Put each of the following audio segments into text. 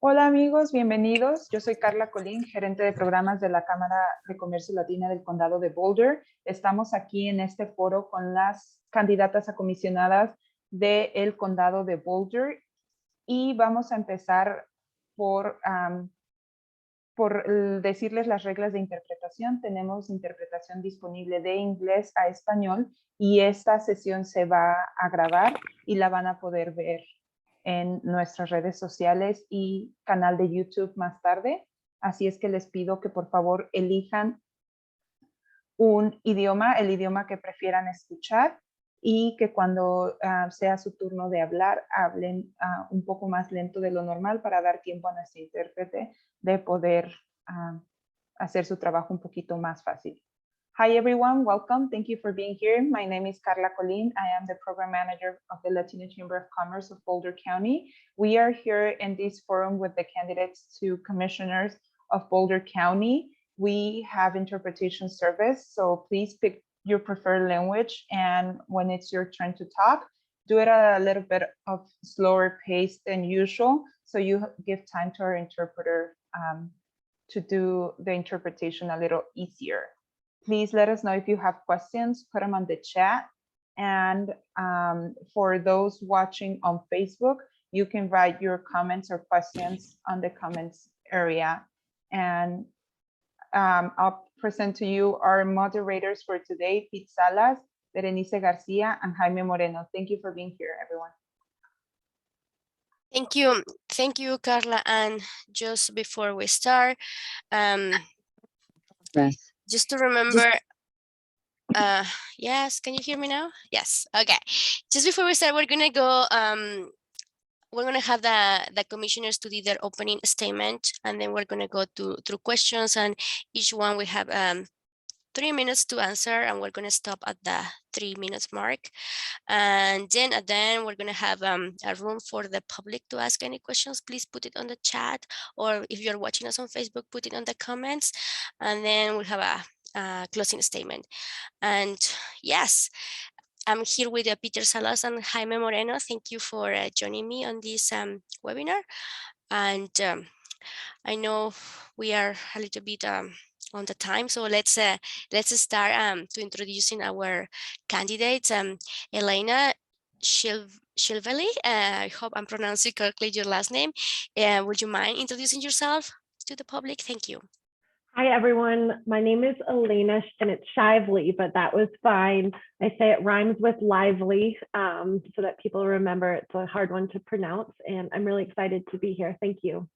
Hola amigos, bienvenidos. Yo soy Carla Colín, gerente de programas de la Cámara de Comercio Latina del Condado de Boulder. Estamos aquí en este foro con las candidatas a comisionadas del Condado de Boulder y vamos a empezar por decirles las reglas de interpretación. Tenemos interpretación disponible de inglés a español y esta sesión se va a grabar y la van a poder ver en nuestras redes sociales y canal de YouTube más tarde. Así es que les pido que por favor elijan un idioma, el idioma que prefieran escuchar y que cuando sea su turno de hablar, hablen un poco más lento de lo normal para dar tiempo a nuestro intérprete de poder hacer su trabajo un poquito más fácil. Hi everyone, welcome. Thank you for being here. My name is Carla Colín. I am the program manager of the Latino Chamber of Commerce of Boulder County. We are here in this forum with the candidates to commissioners of Boulder County. We have interpretation service, so please pick your preferred language, and when it's your turn to talk, do it at a little bit of slower pace than usual, so you give time to our interpreter to do the interpretation a little easier. Please let us know if you have questions, put them on the chat. And for those watching on Facebook, you can write your comments or questions on the comments area. And I'll present to you our moderators for today, Pete Salas, Berenice Garcia, and Jaime Moreno. Thank you for being here, everyone. Thank you. Thank you, Carla. And just before we start, just to remember, yes, can you hear me now? Yes, okay. Just before we start, we're gonna go, we're gonna have the commissioners to do their opening statement, and then we're gonna go through questions, and each one we have 3 minutes to answer, and we're gonna stop at the 3 minutes mark. And then at the end, we're gonna have a room for the public to ask any questions. Please put it on the chat, or if you're watching us on Facebook, put it on the comments, and then we'll have a closing statement. And yes, I'm here with Peter Salas and Jaime Moreno. Thank you for joining me on this webinar. And I know we are a little bit on the time, so let's start to introducing our candidates. Elena Shively, I hope I'm pronouncing correctly your last name. Would you mind introducing yourself to the public? Thank you. Hi, everyone. My name is Elena, and it's Shively, but that was fine. I say it rhymes with lively, so that people remember it's a hard one to pronounce, and I'm really excited to be here. Thank you.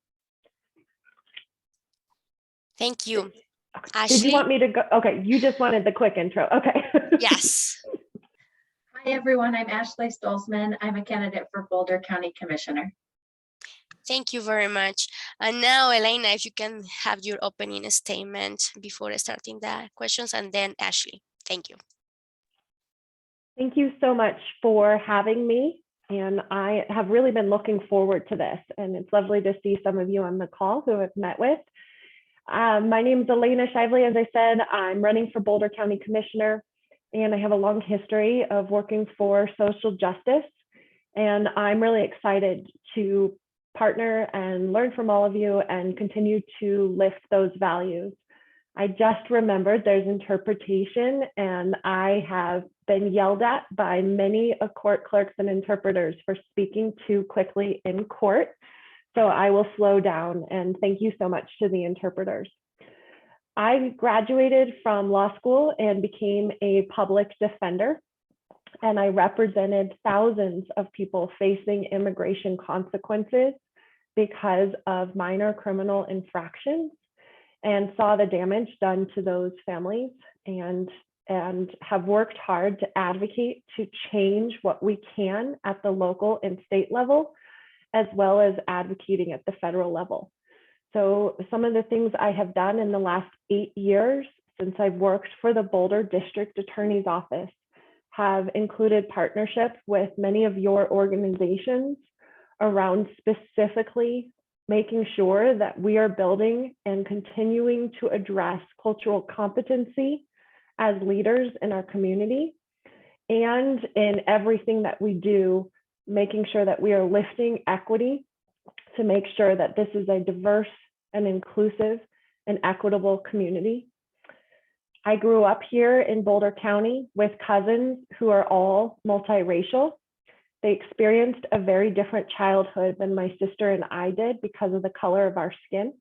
Thank you. Ashley? Did you want me to go? Okay, you just wanted the quick intro. Okay. Yes. Hi, everyone. I'm Ashley Stolzman. I'm a candidate for Boulder County Commissioner. Thank you very much. And now, Elena, if you can have your opening statement before starting the questions, and then Ashley. Thank you. Thank you so much for having me. And I have really been looking forward to this. And it's lovely to see some of you on the call who I've met with. My name is Elena Shively. As I said, I'm running for Boulder County Commissioner, and I have a long history of working for social justice. And I'm really excited to partner and learn from all of you and continue to lift those values. I just remembered there's interpretation, and I have been yelled at by many court clerks and interpreters for speaking too quickly in court. So I will slow down, and thank you so much to the interpreters. I graduated from law school and became a public defender, and I represented thousands of people facing immigration consequences because of minor criminal infractions, and saw the damage done to those families, and have worked hard to advocate to change what we can at the local and state level, as well as advocating at the federal level. So some of the things I have done in the last 8 years since I've worked for the Boulder District Attorney's Office have included partnership with many of your organizations around specifically making sure that we are building and continuing to address cultural competency as leaders in our community, and in everything that we do, making sure that we are lifting equity to make sure that this is a diverse and inclusive and equitable community. I grew up here in Boulder County with cousins who are all multiracial. They experienced a very different childhood than my sister and I did because of the color of our skin.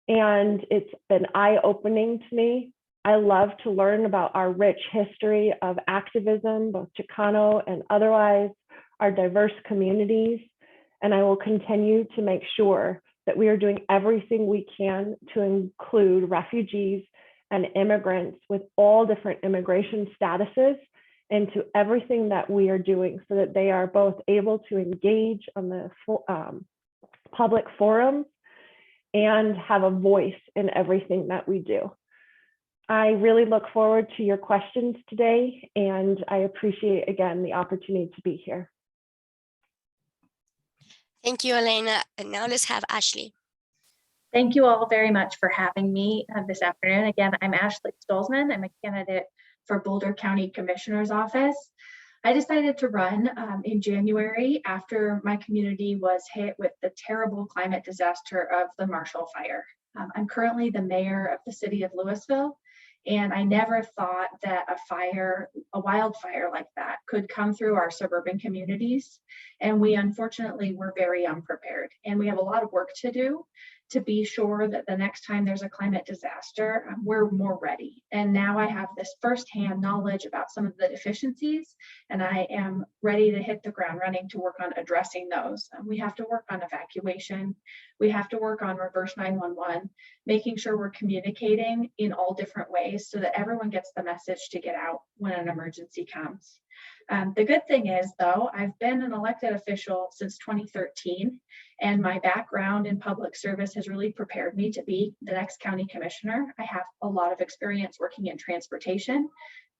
And it's been eye-opening to me. I love to learn about our rich history of activism, both Chicano and otherwise, our diverse communities. And I will continue to make sure that we are doing everything we can to include refugees and immigrants with all different immigration statuses into everything that we are doing so that they are both able to engage on the public forums and have a voice in everything that we do. I really look forward to your questions today, and I appreciate, again, the opportunity to be here. Thank you, Elena. And now let's have Ashley. Thank you all very much for having me this afternoon. Again, I'm Ashley Stolzman. I'm a candidate for Boulder County Commissioner's office. I decided to run in January after my community was hit with the terrible climate disaster of the Marshall Fire. I'm currently the mayor of the city of Louisville, and I never thought that a wildfire like that could come through our suburban communities. And we unfortunately were very unprepared, and we have a lot of work to do to be sure that the next time there's a climate disaster, we're more ready. And now I have this firsthand knowledge about some of the deficiencies, and I am ready to hit the ground running to work on addressing those. We have to work on evacuation. We have to work on reverse 911, making sure we're communicating in all different ways so that everyone gets the message to get out when an emergency comes. The good thing is, though, I've been an elected official since 2013, and my background in public service has really prepared me to be the next county commissioner. I have a lot of experience working in transportation,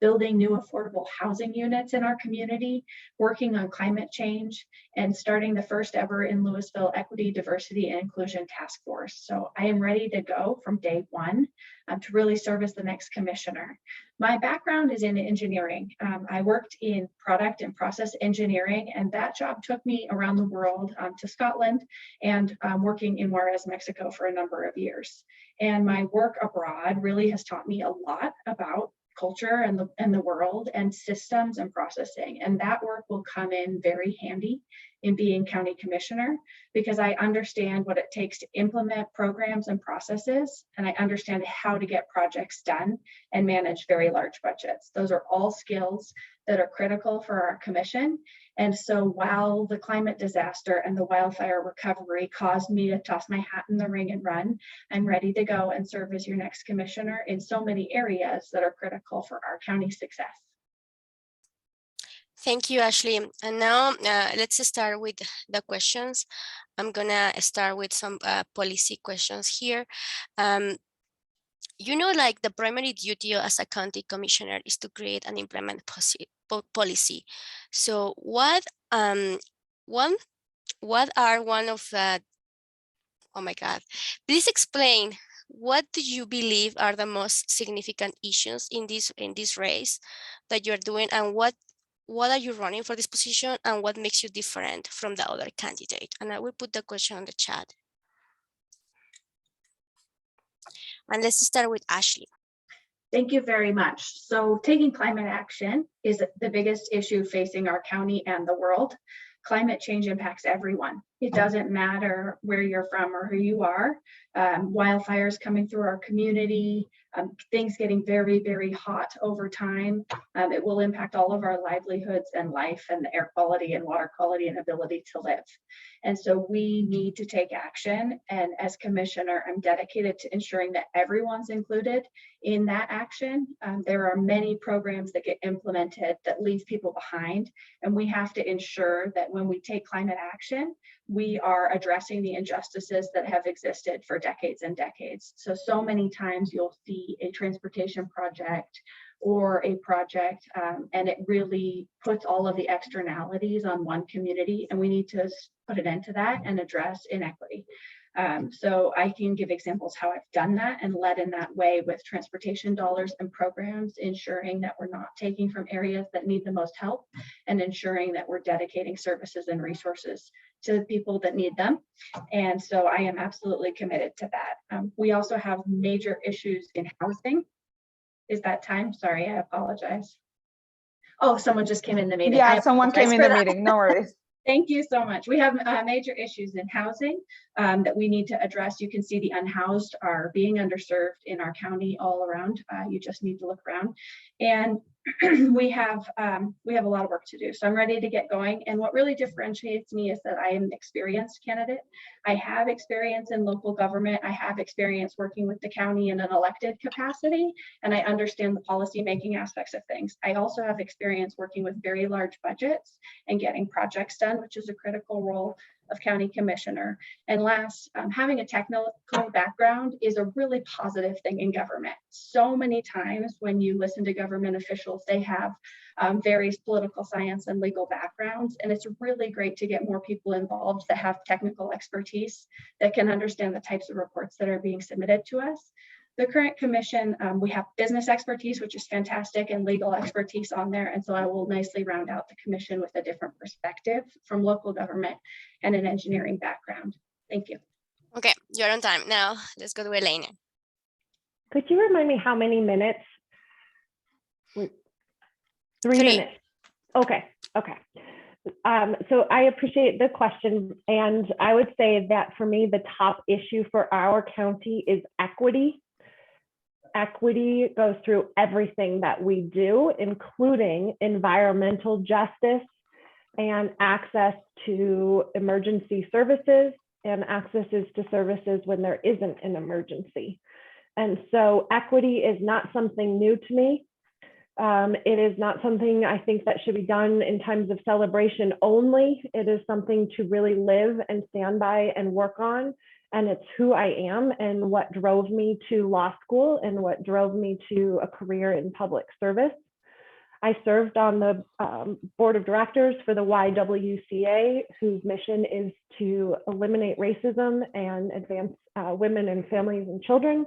building new affordable housing units in our community, working on climate change, and starting the first ever in Louisville Equity, Diversity, and Inclusion Task Force. So I am ready to go from day one to really serve as the next commissioner. My background is in engineering. I worked in product and process engineering, and that job took me around the world to Scotland and working in Juarez, Mexico for a number of years. And my work abroad really has taught me a lot about culture and the world and systems and processing. And that work will come in very handy in being county commissioner, because I understand what it takes to implement programs and processes, and I understand how to get projects done and manage very large budgets. Those are all skills that are critical for our commission. And so while the climate disaster and the wildfire recovery caused me to toss my hat in the ring and run, I'm ready to go and serve as your next commissioner in so many areas that are critical for our county's success. Thank you, Ashley. And now let's start with the questions. I'm gonna start with some policy questions here. You know, like the primary duty as a county commissioner is to create and implement policy. So what are one of the, oh my God, please explain, what do you believe are the most significant issues in this race that you're doing, and what are you running for this position, and what makes you different from the other candidate? And I will put the question on the chat. And let's start with Ashley. Thank you very much. So taking climate action is the biggest issue facing our county and the world. Climate change impacts everyone. It doesn't matter where you're from or who you are. Wildfires coming through our community, things getting very, very hot over time. It will impact all of our livelihoods and life and the air quality and water quality and ability to live. And so we need to take action. And as commissioner, I'm dedicated to ensuring that everyone's included in that action. There are many programs that get implemented that leave people behind. And we have to ensure that when we take climate action, we are addressing the injustices that have existed for decades and decades. So many times you'll see a transportation project or a project, and it really puts all of the externalities on one community, and we need to put an end to that and address inequity. So I can give examples how I've done that and led in that way with transportation dollars and programs, ensuring that we're not taking from areas that need the most help and ensuring that we're dedicating services and resources to the people that need them. And so I am absolutely committed to that. We also have major issues in housing. Is that time? Sorry, I apologize. Oh, someone just came in the meeting. Yeah, someone came in the meeting, no worries. Thank you so much. We have major issues in housing that we need to address. You can see the unhoused are being underserved in our county all around. You just need to look around. And we have a lot of work to do. So I'm ready to get going. And what really differentiates me is that I am an experienced candidate. I have experience in local government. I have experience working with the county in an elected capacity, and I understand the policy making aspects of things. I also have experience working with very large budgets and getting projects done, which is a critical role of county commissioner. And last, having a technical background is a really positive thing in government. So many times when you listen to government officials, they have various political science and legal backgrounds. And it's really great to get more people involved that have technical expertise that can understand the types of reports that are being submitted to us. The current commission, we have business expertise, which is fantastic, and legal expertise on there. And so I will nicely round out the commission with a different perspective from local government and an engineering background. Thank you. Okay, you're on time. Now let's go to Elena. Could you remind me how many minutes? 3 minutes. Okay. So I appreciate the question. And I would say that for me, the top issue for our county is equity. Equity goes through everything that we do, including environmental justice and access to emergency services and accesses to services when there isn't an emergency. And so equity is not something new to me. It is not something I think that should be done in times of celebration only. It is something to really live and stand by and work on. And it's who I am and what drove me to law school and what drove me to a career in public service. I served on the board of directors for the YWCA, whose mission is to eliminate racism and advance women and families and children.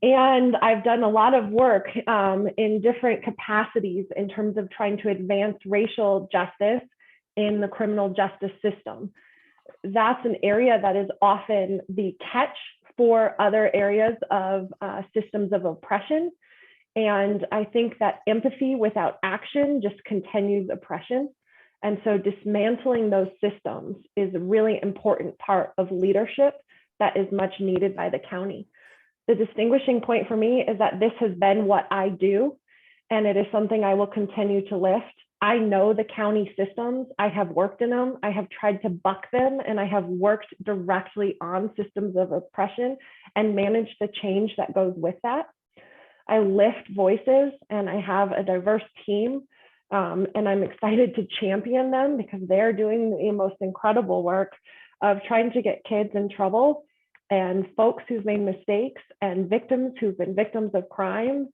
And I've done a lot of work in different capacities in terms of trying to advance racial justice in the criminal justice system. That's an area that is often the catch for other areas of systems of oppression. And I think that empathy without action just continues oppression. And so dismantling those systems is a really important part of leadership that is much needed by the county. The distinguishing point for me is that this has been what I do, and it is something I will continue to lift. I know the county systems, I have worked in them, I have tried to buck them, and I have worked directly on systems of oppression and managed the change that goes with that. I lift voices and I have a diverse team, and I'm excited to champion them because they're doing the most incredible work of trying to get kids in trouble and folks who've made mistakes and victims who've been victims of crime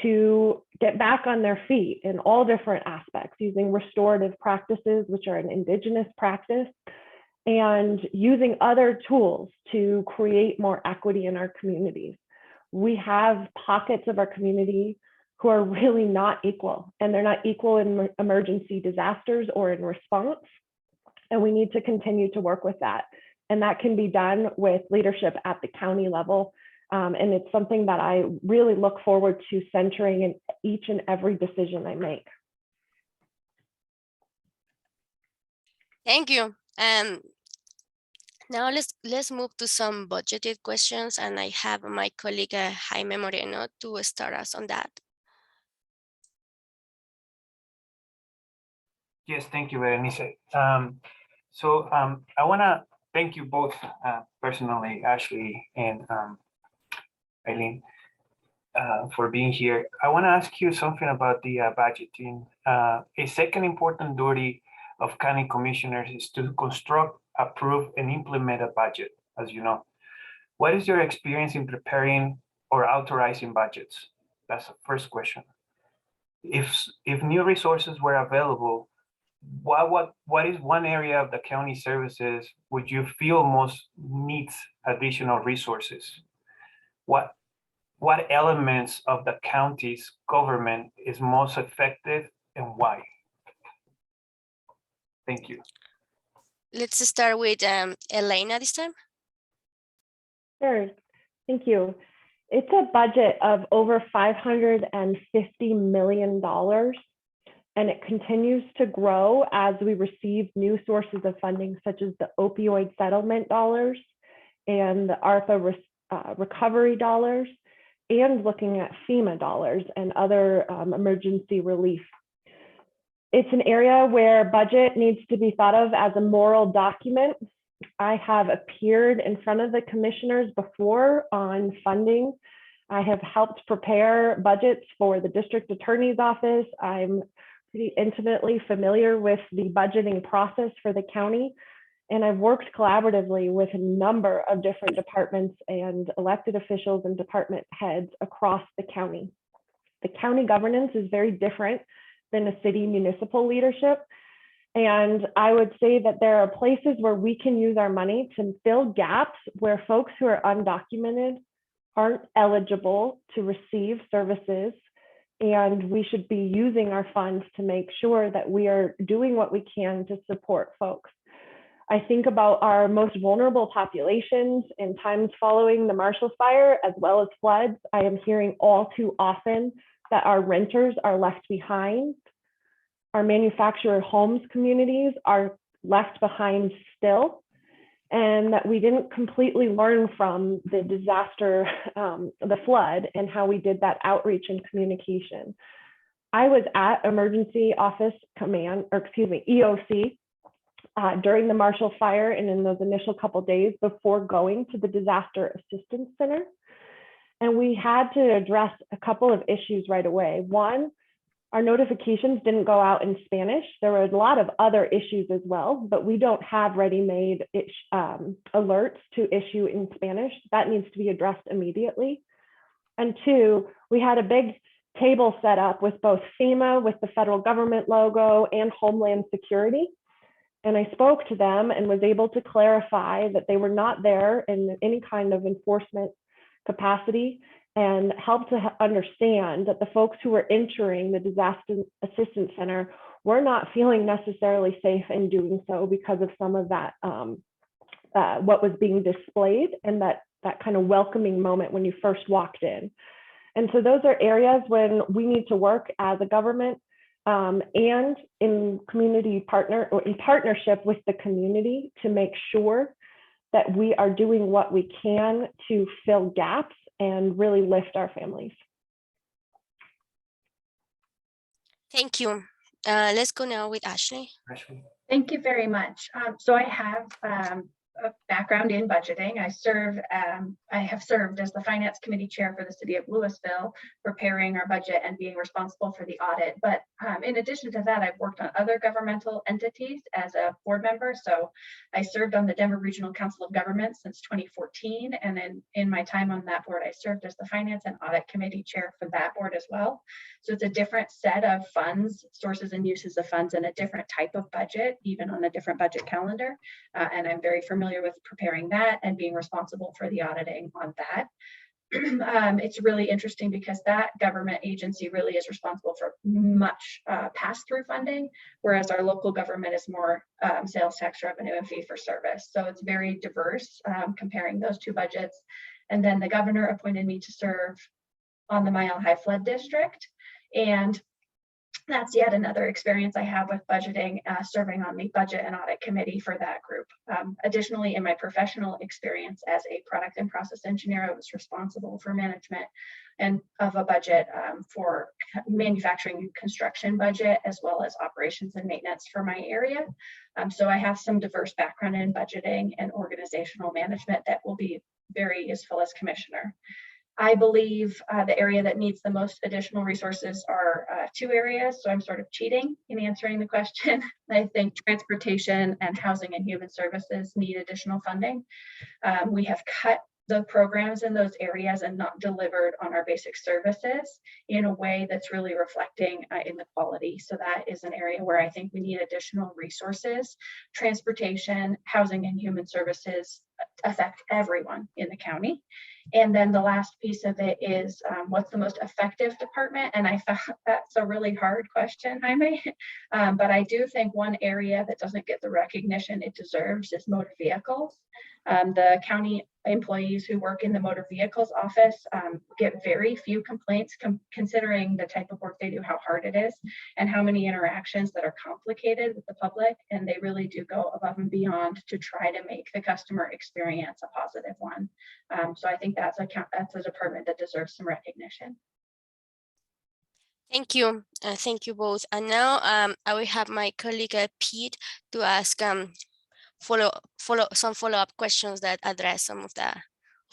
to get back on their feet in all different aspects, using restorative practices, which are an indigenous practice, and using other tools to create more equity in our communities. We have pockets of our community who are really not equal, and they're not equal in emergency disasters or in response. And we need to continue to work with that. And that can be done with leadership at the county level. And it's something that I really look forward to centering in each and every decision I make. Thank you. Now let's move to some budgeted questions, and I have my colleague Jaime Moreno to start us on that. Yes, thank you, Berenice. I want to thank you both personally, Ashley and Eileen, for being here. I want to ask you something about the budgeting. A second important duty of county commissioners is to construct, approve, and implement a budget, as you know. What is your experience in preparing or authorizing budgets? That's the first question. If new resources were available, what is one area of the county services would you feel most needs additional resources? What elements of the county's government is most effective and why? Thank you. Let's start with Elena this time. Sure, thank you. It's a budget of over $550 million, and it continues to grow as we receive new sources of funding, such as the opioid settlement dollars and the ARPA recovery dollars, and looking at FEMA dollars and other emergency relief. It's an area where budget needs to be thought of as a moral document. I have appeared in front of the commissioners before on funding. I have helped prepare budgets for the district attorney's office. I'm pretty intimately familiar with the budgeting process for the county, and I've worked collaboratively with a number of different departments and elected officials and department heads across the county. The county governance is very different than a city municipal leadership. And I would say that there are places where we can use our money to fill gaps where folks who are undocumented aren't eligible to receive services. And we should be using our funds to make sure that we are doing what we can to support folks. I think about our most vulnerable populations in times following the Marshall Fire, as well as floods. I am hearing all too often that our renters are left behind. Our manufactured homes communities are left behind still, and that we didn't completely learn from the disaster, the flood, and how we did that outreach and communication. I was at Emergency Office Command, or excuse me, EOC, during the Marshall Fire and in those initial couple days before going to the Disaster Assistance Center. And we had to address a couple of issues right away. One, our notifications didn't go out in Spanish. There were a lot of other issues as well, but we don't have ready-made alerts to issue in Spanish. That needs to be addressed immediately. And two, we had a big table set up with both FEMA, with the federal government logo, and Homeland Security. And I spoke to them and was able to clarify that they were not there in any kind of enforcement capacity, and help to understand that the folks who were entering the Disaster Assistance Center were not feeling necessarily safe in doing so because of some of that, what was being displayed, and that kind of welcoming moment when you first walked in. And so those are areas when we need to work as a government and in partnership with the community to make sure that we are doing what we can to fill gaps and really lift our families. Thank you. Let's go now with Ashley. Thank you very much. So I have a background in budgeting. I have served as the Finance Committee Chair for the City of Louisville, preparing our budget and being responsible for the audit. But in addition to that, I've worked on other governmental entities as a board member. So I served on the Denver Regional Council of Governments since 2014. And then in my time on that board, I served as the Finance and Audit Committee Chair for that board as well. So it's a different set of funds, sources and uses of funds, and a different type of budget, even on a different budget calendar. And I'm very familiar with preparing that and being responsible for the auditing on that. It's really interesting because that government agency really is responsible for much pass-through funding, whereas our local government is more sales tax revenue and fee for service. So it's very diverse comparing those two budgets. And then the governor appointed me to serve on the Mile High Flood District. And that's yet another experience I have with budgeting, serving on the budget and audit committee for that group. Additionally, in my professional experience as a product and process engineer, I was responsible for management and of a budget for manufacturing and construction budget, as well as operations and maintenance for my area. So I have some diverse background in budgeting and organizational management that will be very useful as commissioner. I believe the area that needs the most additional resources are two areas. So I'm sort of cheating in answering the question. I think transportation and housing and human services need additional funding. We have cut the programs in those areas and not delivered on our basic services in a way that's really reflecting in the quality. So that is an area where I think we need additional resources. Transportation, housing, and human services affect everyone in the county. And then the last piece of it is what's the most effective department? And I found that's a really hard question, Jaime. But I do think one area that doesn't get the recognition it deserves is motor vehicles. The county employees who work in the motor vehicles office get very few complaints considering the type of work they do, how hard it is, and how many interactions that are complicated with the public. And they really do go above and beyond to try to make the customer experience a positive one. So I think that's a department that deserves some recognition. Thank you. Thank you both. And now I will have my colleague Pete to ask some follow-up questions that address some of the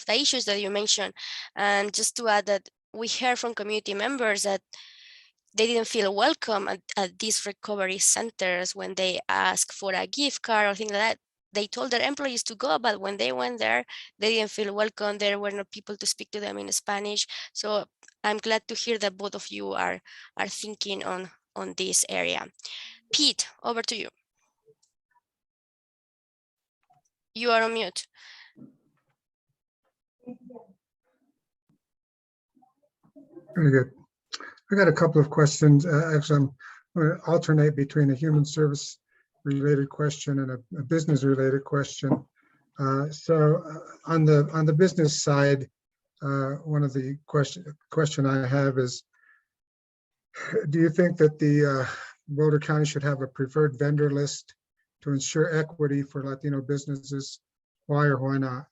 issues that you mentioned. And just to add that we heard from community members that they didn't feel welcome at these recovery centers when they asked for a gift card or things like that. They told their employees to go, but when they went there, they didn't feel welcome. There were no people to speak to them in Spanish. So I'm glad to hear that both of you are thinking on this area. Pete, over to you. You are on mute. Very good. I got a couple of questions. Actually, I'm going to alternate between a human service related question and a business related question. So on the business side, one of the question I have is, do you think that the Boulder County should have a preferred vendor list to ensure equity for Latino businesses? Why or why not?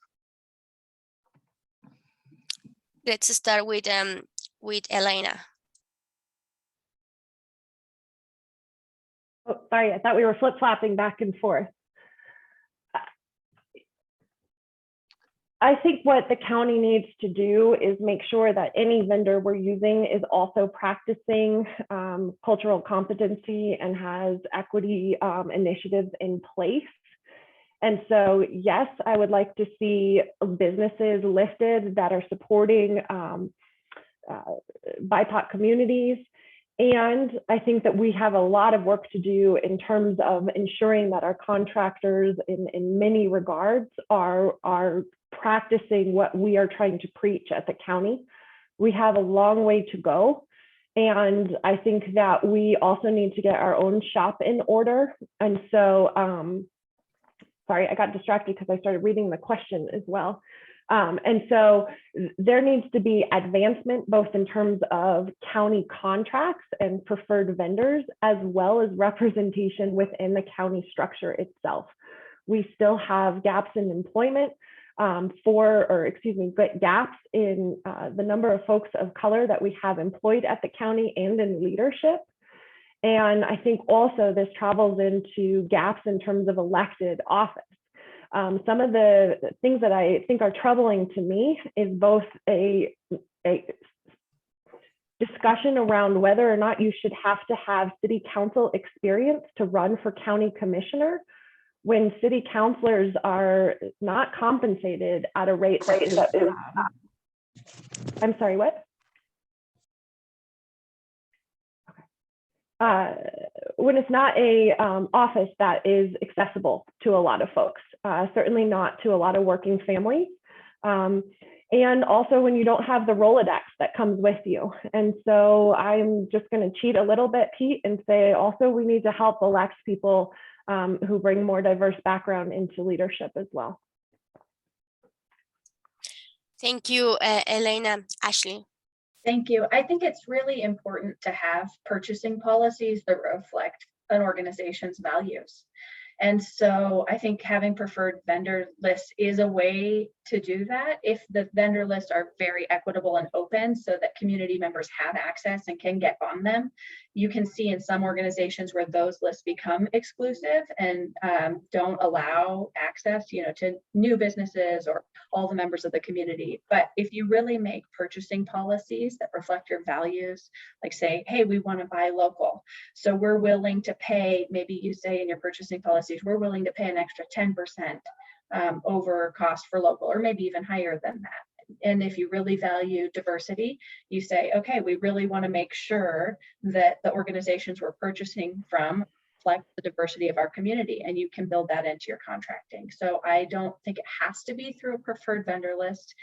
Let's start with Elena. Oh, sorry, I thought we were flip-flopping back and forth. I think what the county needs to do is make sure that any vendor we're using is also practicing cultural competency and has equity initiatives in place. And so, yes, I would like to see businesses listed that are supporting BIPOC communities. And I think that we have a lot of work to do in terms of ensuring that our contractors in many regards are practicing what we are trying to preach at the county. We have a long way to go. And I think that we also need to get our own shop in order. And so, sorry, I got distracted because I started reading the question as well. And so there needs to be advancement, both in terms of county contracts and preferred vendors, as well as representation within the county structure itself. We still have gaps in employment gaps in the number of folks of color that we have employed at the county and in leadership. And I think also this travels into gaps in terms of elected office. Some of the things that I think are troubling to me is both a discussion around whether or not you should have to have city council experience to run for county commissioner, when city councilors are not compensated at a rate that is, I'm sorry, what? When it's not a office that is accessible to a lot of folks, certainly not to a lot of working families. And also when you don't have the Rolodex that comes with you. And so I'm just going to cheat a little bit, Pete, and say also we need to help elect people who bring more diverse background into leadership as well. Thank you, Elena. Ashley. Thank you. I think it's really important to have purchasing policies that reflect an organization's values. And so I think having preferred vendor lists is a way to do that if the vendor lists are very equitable and open so that community members have access and can get on them. You can see in some organizations where those lists become exclusive and don't allow access, to new businesses or all the members of the community. But if you really make purchasing policies that reflect your values, like say, hey, we want to buy local, so we're willing to pay, maybe you say in your purchasing policies, we're willing to pay an extra 10% over cost for local, or maybe even higher than that. And if you really value diversity, you say, okay, we really want to make sure that the organizations we're purchasing from reflect the diversity of our community, and you can build that into your contracting. So I don't think it has to be through a preferred vendor list.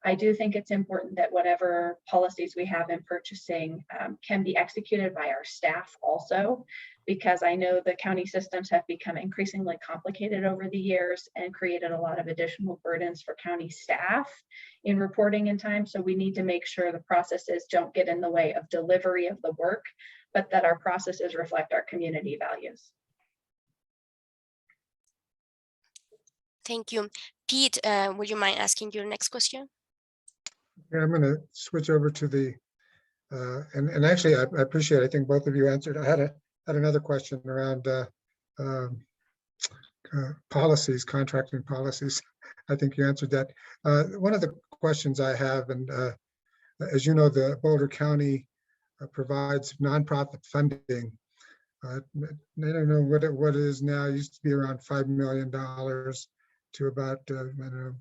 I do think it's important that whatever policies we have in purchasing can be executed by our staff also, because I know the county systems have become increasingly complicated over the years and created a lot of additional burdens for county staff in reporting in time. So we need to make sure the processes don't get in the way of delivery of the work, but that our processes reflect our community values. Thank you. Pete, would you mind asking your next question? Yeah, I'm going to switch over to the, and actually, I appreciate, I think both of you answered. I had another question around policies, contracting policies. I think you answered that. One of the questions I have, and as you know, the Boulder County provides nonprofit funding. I don't know what it is now. It used to be around $5 million to about I don't know,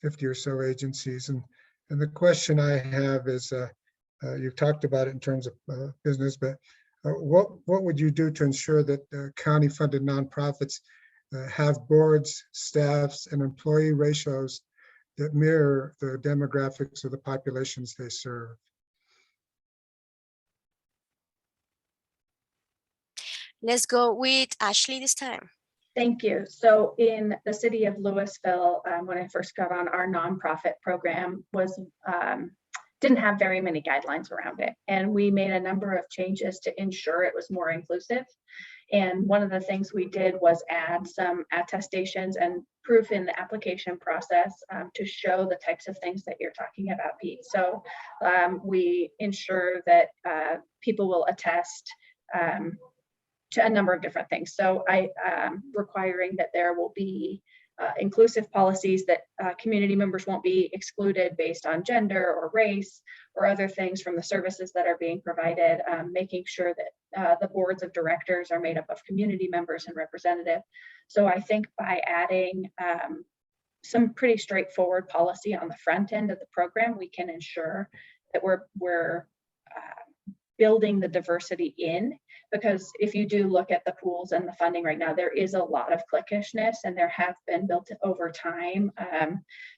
50 or so agencies. And the question I have is, you've talked about it in terms of business, but what would you do to ensure that county-funded nonprofits have boards, staffs, and employee ratios that mirror the demographics of the populations they serve? Let's go with Ashley this time. Thank you. So in the city of Louisville, when I first got on, our nonprofit program was didn't have very many guidelines around it. And we made a number of changes to ensure it was more inclusive. And one of the things we did was add some attestations and proof in the application process to show the types of things that you're talking about, Pete. So we ensure that people will attest to a number of different things. So requiring that there will be inclusive policies, that community members won't be excluded based on gender or race or other things from the services that are being provided, making sure that the boards of directors are made up of community members and representatives. So I think by adding some pretty straightforward policy on the front end of the program, we can ensure that we're building the diversity in, because if you do look at the pools and the funding right now, there is a lot of cliquishness, and there have been built over time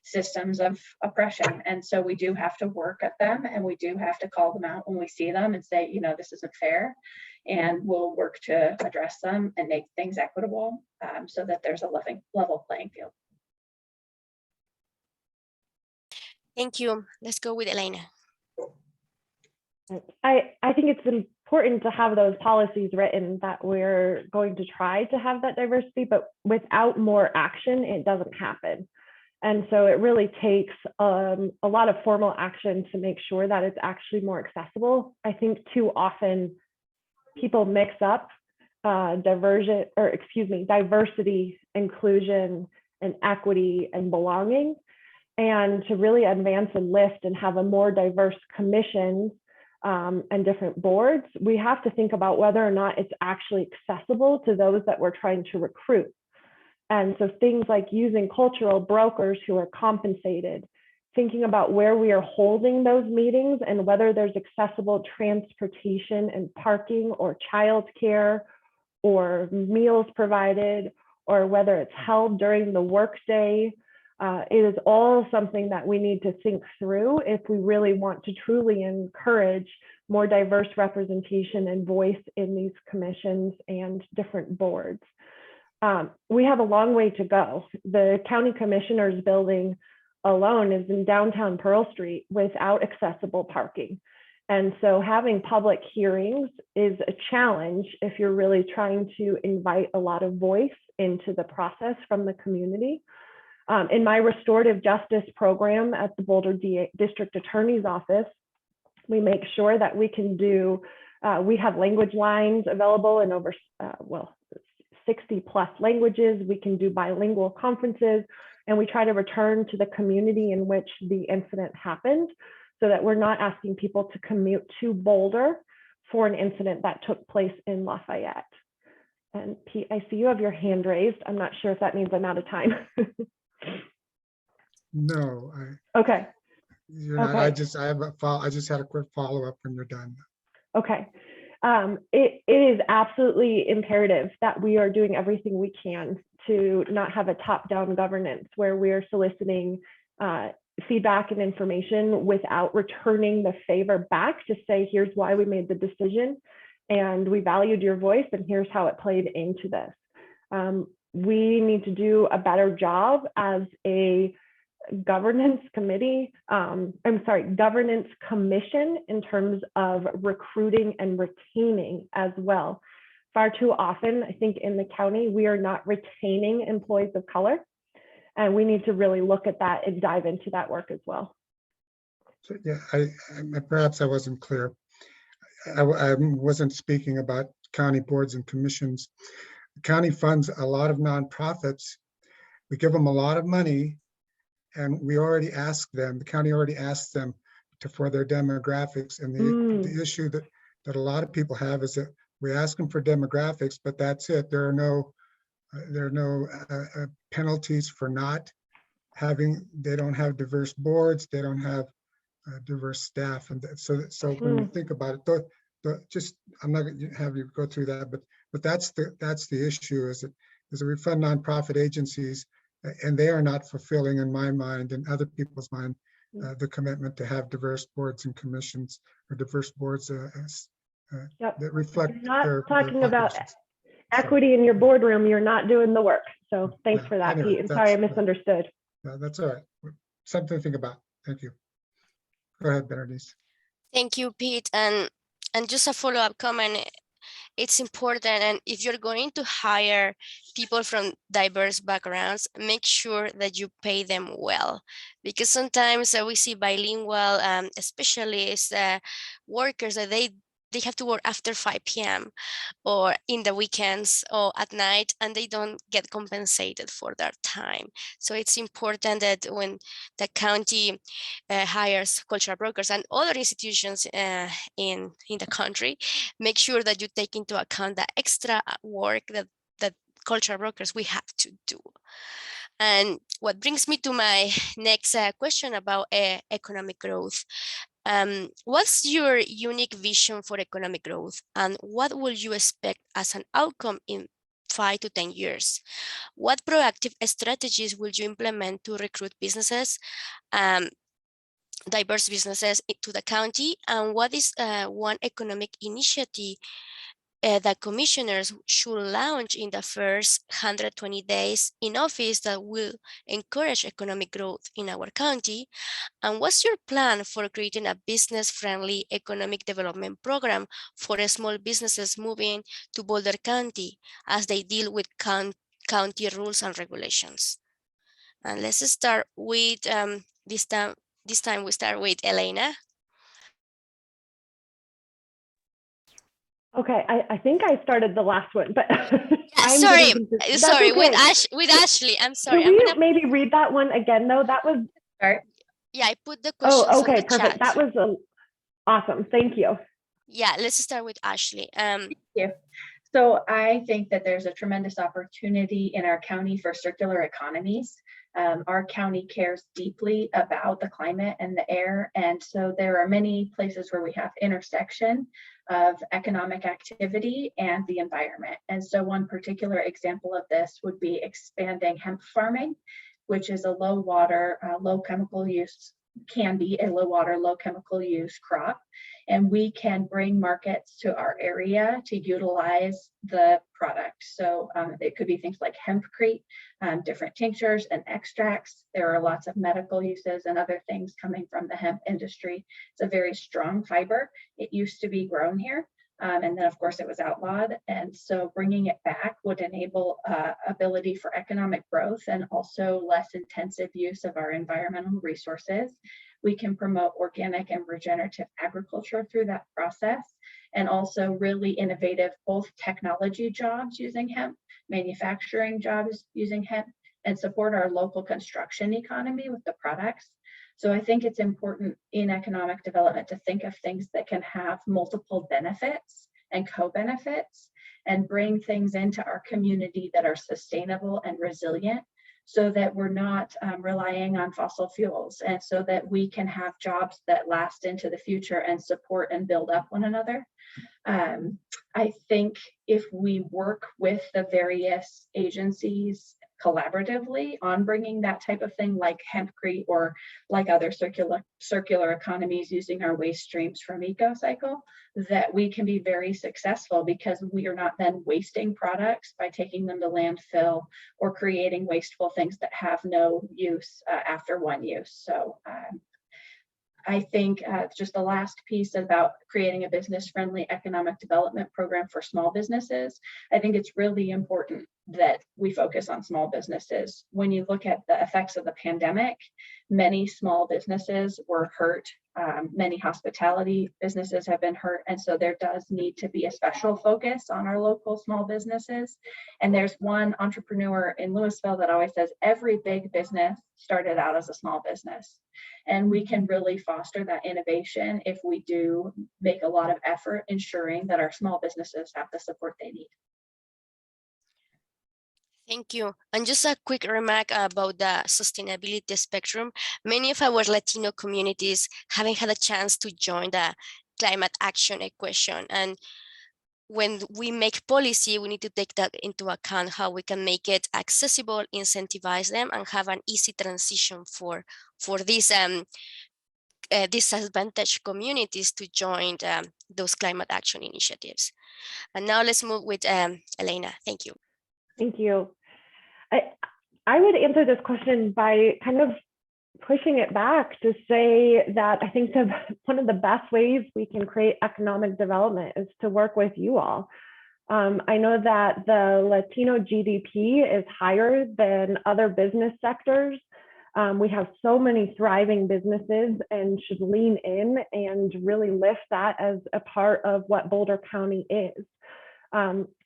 systems of oppression. And so we do have to work at them, and we do have to call them out when we see them and say, you know, this isn't fair, and we'll work to address them and make things equitable so that there's a level playing field. Thank you. Let's go with Elena. I think it's important to have those policies written that we're going to try to have that diversity, but without more action, it doesn't happen. And so it really takes a lot of formal action to make sure that it's actually more accessible. I think too often people mix up diversity, inclusion, and equity and belonging. And to really advance and lift and have a more diverse commission and different boards, we have to think about whether or not it's actually accessible to those that we're trying to recruit. And so things like using cultural brokers who are compensated, thinking about where we are holding those meetings and whether there's accessible transportation and parking or childcare or meals provided, or whether it's held during the workday. It is all something that we need to think through if we really want to truly encourage more diverse representation and voice in these commissions and different boards. We have a long way to go. The county commissioner's building alone is in downtown Pearl Street without accessible parking. And so having public hearings is a challenge if you're really trying to invite a lot of voice into the process from the community. In my restorative justice program at the Boulder District Attorney's Office, we make sure that we can do, we have language lines available in over, 60 plus languages. We can do bilingual conferences, and we try to return to the community in which the incident happened so that we're not asking people to commute to Boulder for an incident that took place in Lafayette. And Pete, I see you have your hand raised. I'm not sure if that means I'm out of time. No, Okay. you're not. Okay. I just had a quick follow-up when you're done. Okay. It is absolutely imperative that we are doing everything we can to not have a top-down governance where we are soliciting feedback and information without returning the favor back to say, here's why we made the decision and we valued your voice and here's how it played into this. We need to do a better job as a governance committee, governance commission in terms of recruiting and retaining as well. Far too often, I think in the county, we are not retaining employees of color. And we need to really look at that and dive into that work as well. So, yeah, perhaps I wasn't clear. I wasn't speaking about county boards and commissions. The county funds a lot of nonprofits. We give them a lot of money, and we already asked them, the county already asked them for their demographics. And the issue that a lot of people have is that we ask them for demographics, but that's it. There are no penalties for not having, they don't have diverse boards, they don't have diverse staff. And so when you think about it, I'm not going to have you go through that, but that's the issue is that we fund nonprofit agencies and they are not fulfilling, in my mind and other people's mind, the commitment to have diverse boards and commissions or diverse boards that reflect their talking about populations. Equity in your boardroom, you're not doing the work. So thanks for that, anyway, Pete. I'm sorry I misunderstood. That's all right. Something to think about. Thank you. Go ahead, Berenice. Thank you, Pete. And just a follow-up comment. It's important, and if you're going to hire people from diverse backgrounds, make sure that you pay them well, because sometimes we see bilingual specialists, workers that they have to work after 5 p.m. or in the weekends or at night, and they don't get compensated for their time. So it's important that when the county hires cultural brokers and other institutions in the country, make sure that you take into account the extra work that cultural brokers we have to do. And what brings me to my next question about economic growth. What's your unique vision for economic growth, and what will you expect as an outcome in 5 to 10 years? What proactive strategies will you implement to recruit businesses, diverse businesses to the county? And what is one economic initiative that commissioners should launch in the first 120 days in office that will encourage economic growth in our county? And what's your plan for creating a business-friendly economic development program for small businesses moving to Boulder County as they deal with county rules and regulations? And let's start with this time we start with Elena. Okay, I think I started the last one, but sorry, okay. with Ashley. I'm sorry. Can we maybe read that one again though? That was yeah, I put the questions okay, on the perfect. chat. That was awesome. Thank you. Yeah, let's start with Ashley. Thank you. So I think that there's a tremendous opportunity in our county for circular economies. Our county cares deeply about the climate and the air, and so there are many places where we have intersection of economic activity and the environment. And so one particular example of this would be expanding hemp farming, which is a low water, low chemical use, can be a low water, low chemical use crop. And we can bring markets to our area to utilize the product. So it could be things like hempcrete, different tinctures and extracts. There are lots of medical uses and other things coming from the hemp industry. It's a very strong fiber. It used to be grown here. And then of course it was outlawed. And so bringing it back would enable ability for economic growth and also less intensive use of our environmental resources. We can promote organic and regenerative agriculture through that process, and also really innovative both technology jobs using hemp, manufacturing jobs using hemp, and support our local construction economy with the products. So I think it's important in economic development to think of things that can have multiple benefits and co-benefits and bring things into our community that are sustainable and resilient. so that we're not relying on fossil fuels, and so that we can have jobs that last into the future and support and build up one another. I think if we work with the various agencies collaboratively on bringing that type of thing, like hempcrete or like other circular economies using our waste streams from EcoCycle, that we can be very successful, because we are not then wasting products by taking them to landfill or creating wasteful things that have no use after one use. So I think just the last piece about creating a business-friendly economic development program for small businesses, I think it's really important that we focus on small businesses. When you look at the effects of the pandemic, many small businesses were hurt. Many hospitality businesses have been hurt. And so there does need to be a special focus on our local small businesses. And there's one entrepreneur in Louisville that always says, every big business started out as a small business. And we can really foster that innovation if we do make a lot of effort ensuring that our small businesses have the support they need. Thank you. And just a quick remark about the sustainability spectrum. Many of our Latino communities haven't had a chance to join the climate action equation. And when we make policy, we need to take that into account, how we can make it accessible, incentivize them, and have an easy transition for these disadvantaged communities to join those climate action initiatives. And now let's move with Elena. Thank you. Thank you. I would answer this question by kind of pushing it back to say that I think one of the best ways we can create economic development is to work with you all. I know that the Latino GDP is higher than other business sectors. We have so many thriving businesses and should lean in and really lift that as a part of what Boulder County is.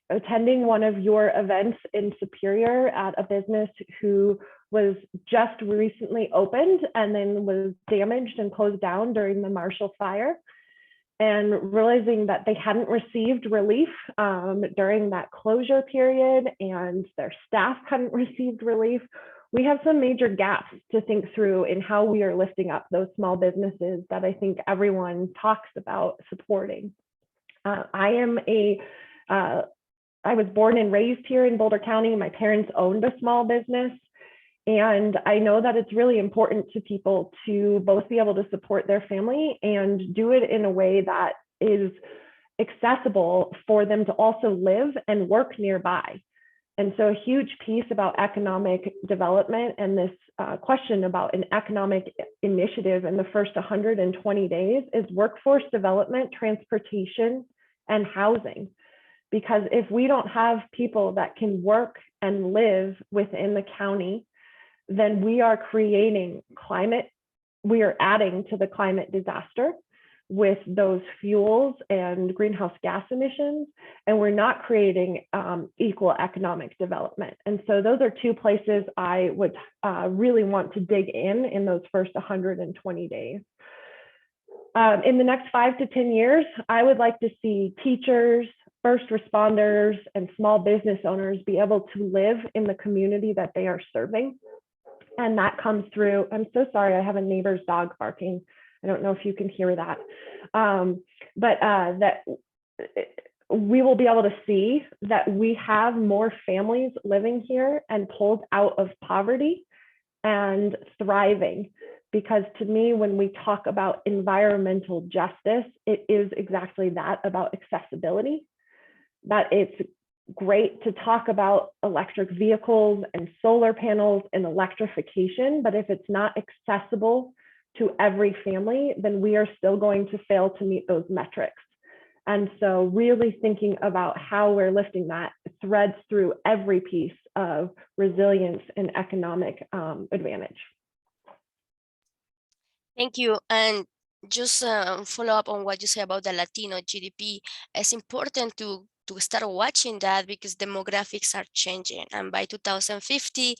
Attending one of your events in Superior at a business who was just recently opened and then was damaged and closed down during the Marshall Fire, and realizing that they hadn't received relief during that closure period and their staff hadn't received relief. We have some major gaps to think through in how we are lifting up those small businesses that I think everyone talks about supporting. I was born and raised here in Boulder County. My parents owned a small business. And I know that it's really important to people to both be able to support their family and do it in a way that is accessible for them to also live and work nearby. And so a huge piece about economic development and this question about an economic initiative in the first 120 days is workforce development, transportation, and housing. Because if we don't have people that can work and live within the county, then we are adding to the climate disaster with those fuels and greenhouse gas emissions, and we're not creating equal economic development. And so those are two places I would really want to dig in those first 120 days. In the next 5 to 10 years, I would like to see teachers, first responders, and small business owners be able to live in the community that they are serving. And that comes through, I'm so sorry, I have a neighbor's dog barking. I don't know if you can hear that. That we will be able to see that we have more families living here and pulled out of poverty and thriving. Because to me, when we talk about environmental justice, it is exactly that, about accessibility. That it's great to talk about electric vehicles and solar panels and electrification, but if it's not accessible to every family, then we are still going to fail to meet those metrics. And so really thinking about how we're lifting that threads through every piece of resilience and economic advantage. Thank you. And just follow up on what you say about the Latino GDP. It's important to start watching that because demographics are changing. And by 2050,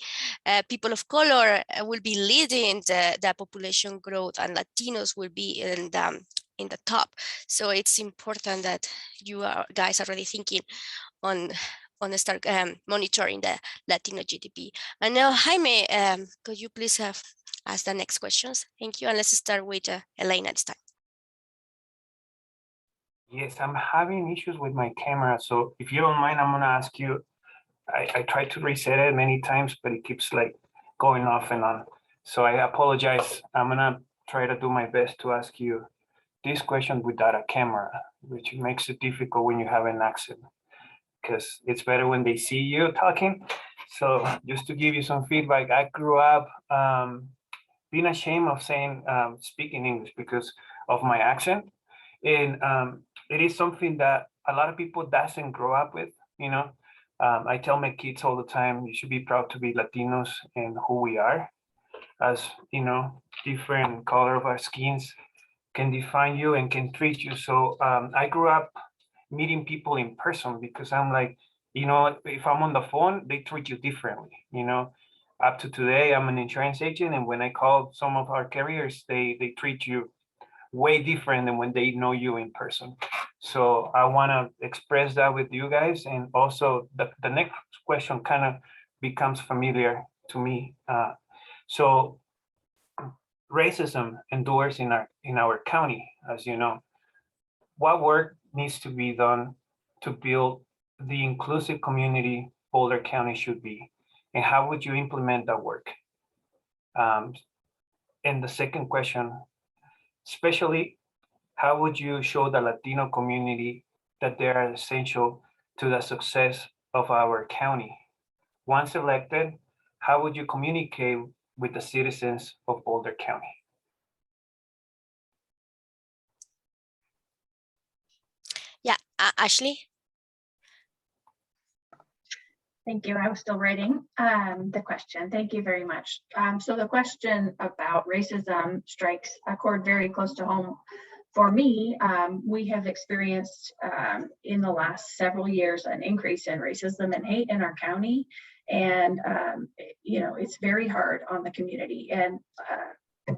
people of color will be leading the population growth, and Latinos will be in the top. So it's important that you guys are already thinking on want to start monitoring the Latino GDP. And now, Jaime, could you please ask the next questions? Thank you. And let's start with Elena this time. Yes, I'm having issues with my camera. So if you don't mind, I'm going to ask you. I tried to reset it many times, but it keeps like going off and on. So I apologize. I'm going to try to do my best to ask you this question without a camera, which makes it difficult when you have an accent, because it's better when they see you talking. So just to give you some feedback, I grew up being ashamed of saying, speaking English because of my accent. And it is something that a lot of people doesn't grow up with, you know. I tell my kids all the time, you should be proud to be Latinos and who we are, as, you know, different color of our skins can define you and can treat you. So I grew up meeting people in person because I'm like, you know, if I'm on the phone, they treat you differently, you know. Up to today, I'm an insurance agent, and when I call some of our carriers, they treat you way different than when they know you in person. So I want to express that with you guys. And also the next question kind of becomes familiar to me. So racism endures in our county, as you know. What work needs to be done to build the inclusive community Boulder County should be? And how would you implement that work? And the second question, especially, how would you show the Latino community that they are essential to the success of our county? Once elected, how would you communicate with the citizens of Boulder County? Yeah, Ashley. Thank you. I was still writing the question. Thank you very much. So the question about racism strikes a chord very close to home. For me, we have experienced in the last several years an increase in racism and hate in our county. And, you know, it's very hard on the community. And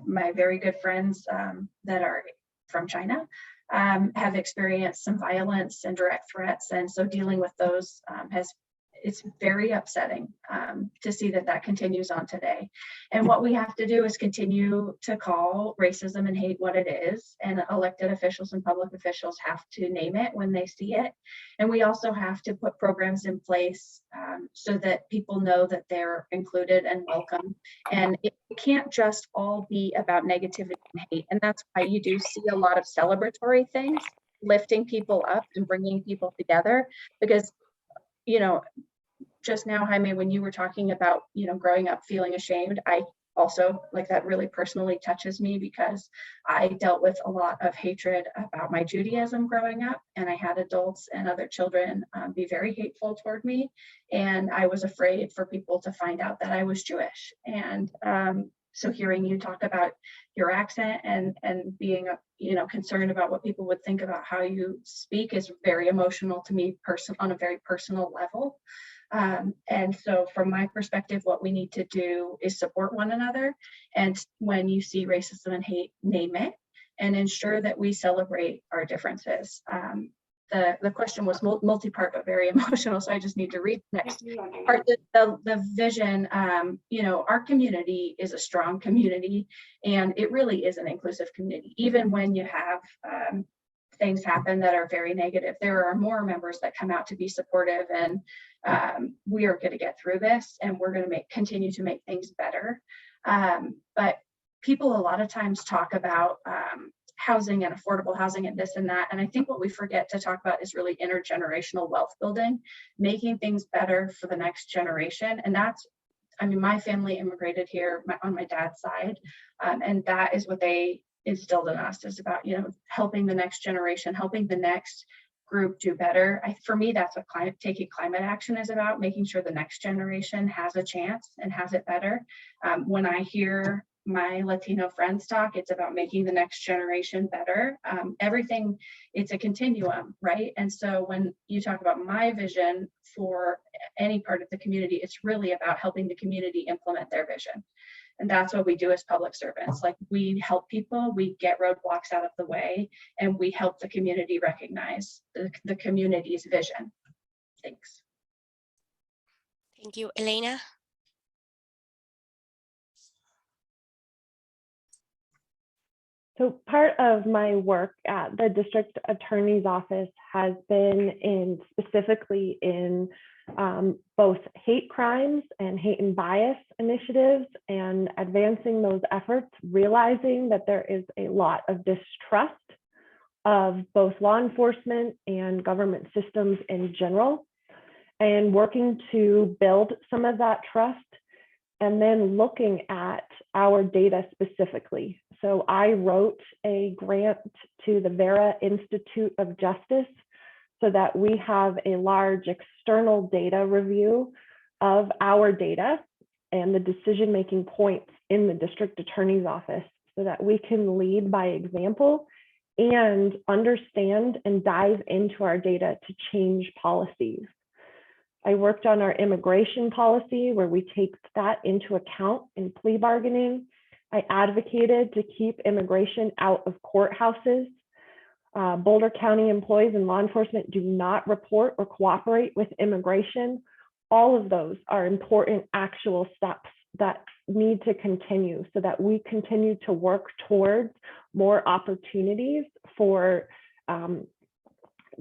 my very good friends that are from China have experienced some violence and direct threats. And so dealing with those it's very upsetting to see that continues on today. And what we have to do is continue to call racism and hate what it is. And elected officials and public officials have to name it when they see it. And we also have to put programs in place so that people know that they're included and welcome. And it can't just all be about negativity and hate. And that's why you do see a lot of celebratory things, lifting people up and bringing people together, because, you know, just now, Jaime, when you were talking about, you know, growing up feeling ashamed, I also, like, that really personally touches me because I dealt with a lot of hatred about my Judaism growing up, and I had adults and other children be very hateful toward me, and I was afraid for people to find out that I was Jewish. And so hearing you talk about your accent and being, you know, concerned about what people would think about how you speak is very emotional to me on a very personal level. And so from my perspective, what we need to do is support one another. And when you see racism and hate, name it and ensure that we celebrate our differences. The question was multi-part, but very emotional. So I just need to read the next part. The vision, you know, our community is a strong community, and it really is an inclusive community. Even when you have things happen that are very negative, there are more members that come out to be supportive, and we are going to get through this, and we're going to continue to make things better. But people a lot of times talk about housing and affordable housing and this and that. And I think what we forget to talk about is really intergenerational wealth building, making things better for the next generation. And that's, I mean, my family immigrated here on my dad's side, and that is what they instilled in us, is about, you know, helping the next generation, helping the next group do better. For me, that's what taking climate action is about, making sure the next generation has a chance and has it better. When I hear my Latino friends talk, it's about making the next generation better. Everything, it's a continuum, right? And so when you talk about my vision for any part of the community, it's really about helping the community implement their vision. And that's what we do as public servants. Like, we help people, we get roadblocks out of the way, and we help the community recognize the community's vision. Thanks. Thank you. Elena? So part of my work at the district attorney's office has been specifically in both hate crimes and hate and bias initiatives, and advancing those efforts, realizing that there is a lot of distrust of both law enforcement and government systems in general, and working to build some of that trust, and then looking at our data specifically. So I wrote a grant to the Vera Institute of Justice so that we have a large external data review of our data and the decision-making points in the district attorney's office, so that we can lead by example and understand and dive into our data to change policies. I worked on our immigration policy, where we take that into account in plea bargaining. I advocated to keep immigration out of courthouses. Boulder County employees and law enforcement do not report or cooperate with immigration. All of those are important actual steps that need to continue, so that we continue to work towards more opportunities for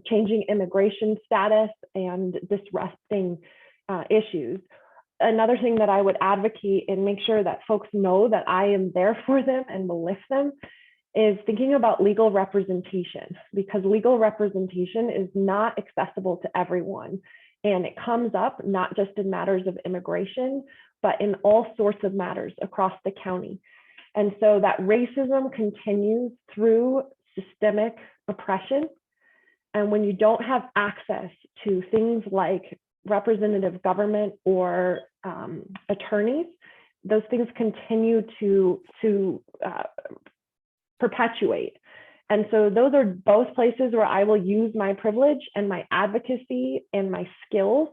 changing immigration status and disrupting issues. Another thing that I would advocate and make sure that folks know that I am there for them and will lift them is thinking about legal representation, because legal representation is not accessible to everyone. And it comes up not just in matters of immigration, but in all sorts of matters across the county. And so that racism continues through systemic oppression. And when you don't have access to things like representative government or attorneys, those things continue to perpetuate. And so those are both places where I will use my privilege and my advocacy and my skills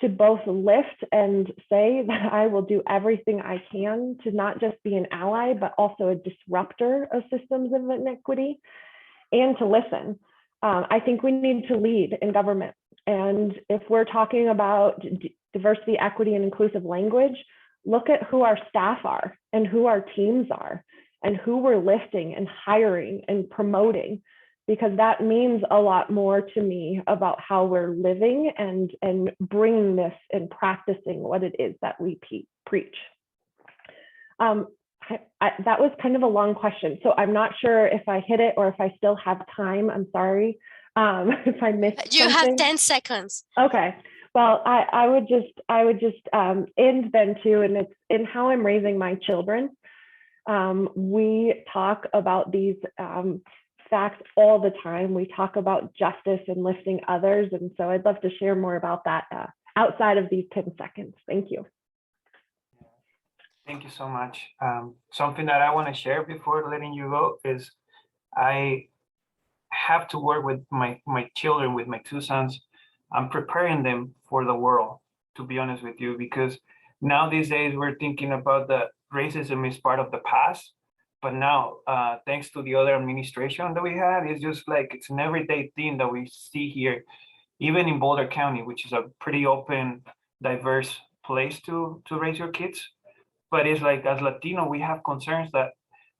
to both lift and say that I will do everything I can to not just be an ally, but also a disruptor of systems of inequity, and to listen. I think we need to lead in government. And if we're talking about diversity, equity, and inclusive language, look at who our staff are and who our teams are and who we're lifting and hiring and promoting, because that means a lot more to me about how we're living and bringing this and practicing what it is that we preach. That was kind of a long question, so I'm not sure if I hit it or if I still have time. I'm sorry if I missed You something. have 10 seconds. Okay. Well, I would just end then too, and it's in how I'm raising my children. We talk about these facts all the time. We talk about justice and lifting others, and so I'd love to share more about that outside of these 10 seconds. Thank you. Thank you so much. Something that I want to share before letting you go is I have to work with my children, with my two sons. I'm preparing them for the world, to be honest with you, because now these days we're thinking about the racism is part of the past, but now thanks to the other administration that we had, it's just like it's an everyday thing that we see here, even in Boulder County, which is a pretty open, diverse place to raise your kids. But it's like, as Latino, we have concerns that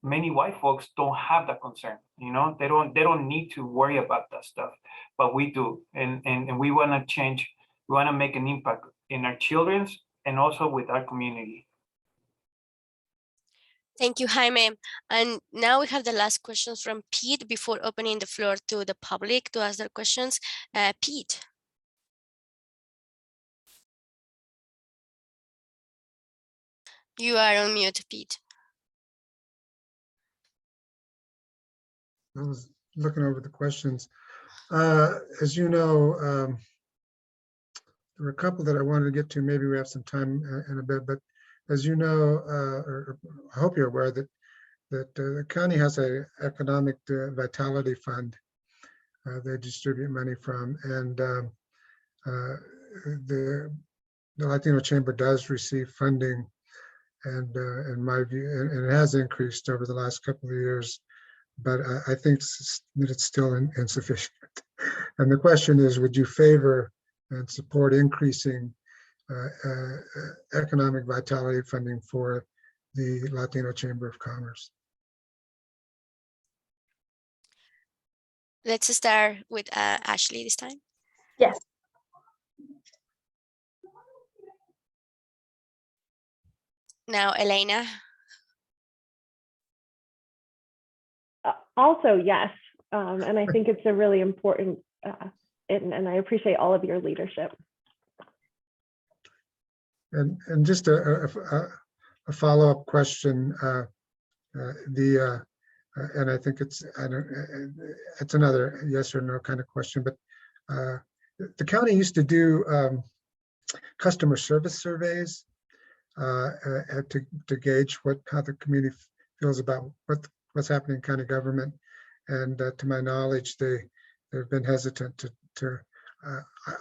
many white folks don't have that concern. You know, they don't need to worry about that stuff, but we do. And we want to change, we want to make an impact in our children's and also with our community. Thank you, Jaime. And now we have the last questions from Pete before opening the floor to the public to ask their questions. Pete. You are on mute, Pete. I was looking over the questions. As you know, there were a couple that I wanted to get to. Maybe we have some time in a bit, but as you know, or I hope you're aware that the county has an economic vitality fund they distribute money from, and the Latino Chamber does receive funding, and in my view, and it has increased over the last couple of years, but I think that it's still insufficient. And the question is, would you favor and support increasing economic vitality funding for the Latino Chamber of Commerce. Let's start with Ashley this time. Yes. Now, Elena. Also, yes. And I think it's a really important, and I appreciate all of your leadership. And just a follow-up question. And I think it's another yes or no kind of question, but the county used to do customer service surveys to gauge how the community feels about what's happening in county government. And to my knowledge, they've been hesitant to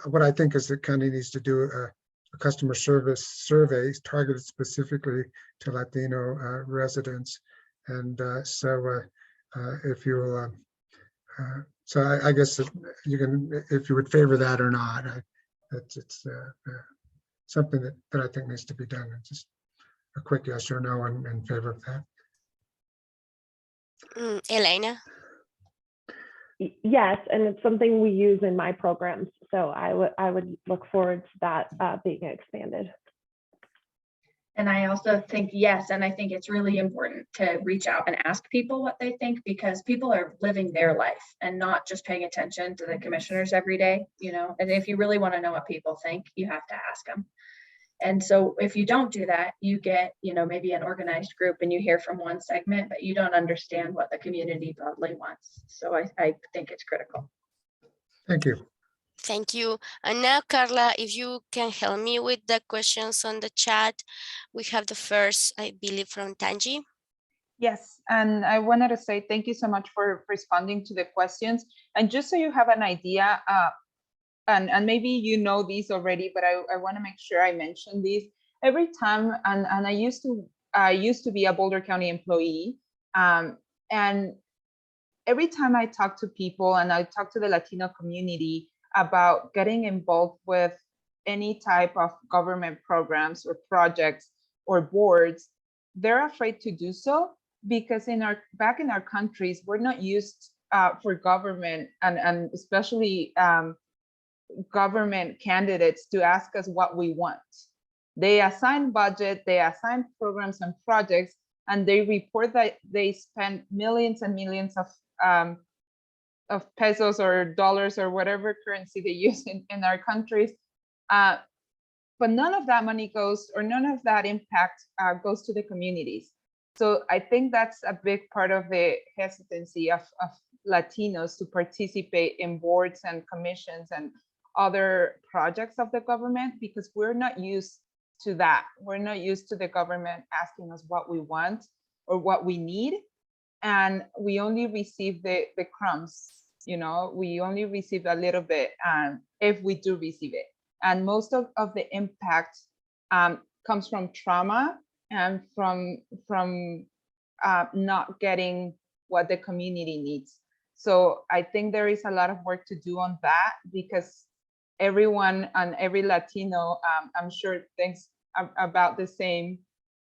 what I think is the county needs to do a customer service survey targeted specifically to Latino residents. And so if you'll, so I guess you can, if you would favor that or not, it's something that I think needs to be done. It's just a quick yes or no in favor of that. Elena. Yes, and it's something we use in my programs. So I would look forward to that being expanded. And I also think yes, and I think it's really important to reach out and ask people what they think, because people are living their life and not just paying attention to the commissioners every day, you know. And if you really want to know what people think, you have to ask them. And so if you don't do that, you get, you know, maybe an organized group and you hear from one segment, but you don't understand what the community broadly wants. So I think it's critical. Thank you. Thank you. And now, Carla, if you can help me with the questions on the chat. We have the first, I believe, from Tanji. Yes, and I wanted to say thank you so much for responding to the questions. And just so you have an idea, and maybe you know these already, but I want to make sure I mention these every time. And I used to be a Boulder County employee, and every time I talk to people and I talk to the Latino community about getting involved with any type of government programs or projects or boards, they're afraid to do so because back in our countries, we're not used for government and especially government candidates to ask us what we want. They assign budget, they assign programs and projects, and they report that they spend millions and millions of pesos or dollars or whatever currency they use in our countries. But none of that money goes, or none of that impact goes to the communities. So I think that's a big part of the hesitancy of Latinos to participate in boards and commissions and other projects of the government, because we're not used to that. We're not used to the government asking us what we want or what we need. And we only receive the crumbs, you know, we only receive a little bit if we do receive it. And most of the impact comes from trauma and from not getting what the community needs. So I think there is a lot of work to do on that, because everyone and every Latino, I'm sure, thinks about the same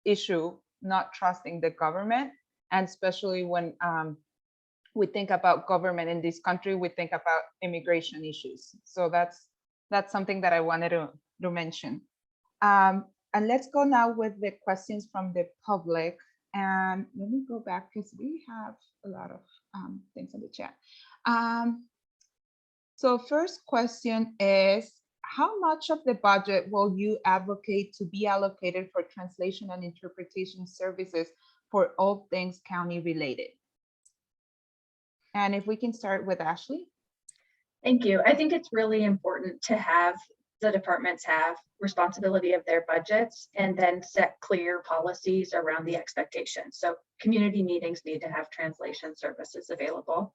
issue, not trusting the government. And especially when we think about government in this country, we think about immigration issues. So that's something that I wanted to mention. And let's go now with the questions from the public. And let me go back because we have a lot of things in the chat. So first question is, how much of the budget will you advocate to be allocated for translation and interpretation services for all things county related? And if we can start with Ashley. Thank you. I think it's really important to have the departments have responsibility of their budgets and then set clear policies around the expectations. So community meetings need to have translation services available.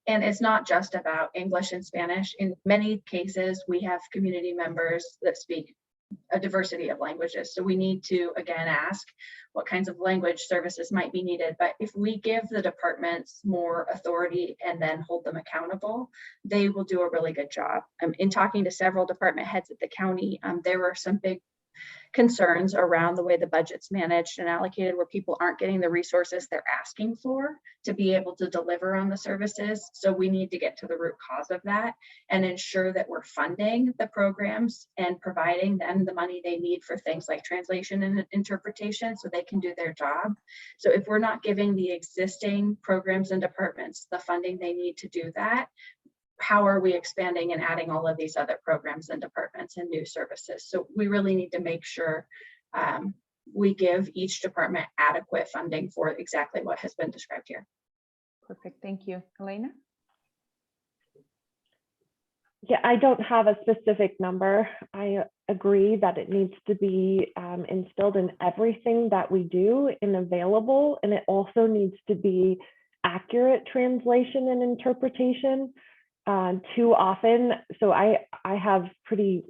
And it's not just about English and Spanish. In many cases, we have community members that speak a diversity of languages. So we need to, again, ask what kinds of language services might be needed. But if we give the departments more authority and then hold them accountable, they will do a really good job. In talking to several department heads at the county, there were some big concerns around the way the budget's managed and allocated, where people aren't getting the resources they're asking for to be able to deliver on the services. So we need to get to the root cause of that and ensure that we're funding the programs and providing them the money they need for things like translation and interpretation so they can do their job. So if we're not giving the existing programs and departments the funding they need to do that, how are we expanding and adding all of these other programs and departments and new services? So we really need to make sure we give each department adequate funding for exactly what has been described here. Perfect, thank you. Elena? Yeah, I don't have a specific number. I agree that it needs to be instilled in everything that we do and available, and it also needs to be accurate translation and interpretation. Too often, so I have pretty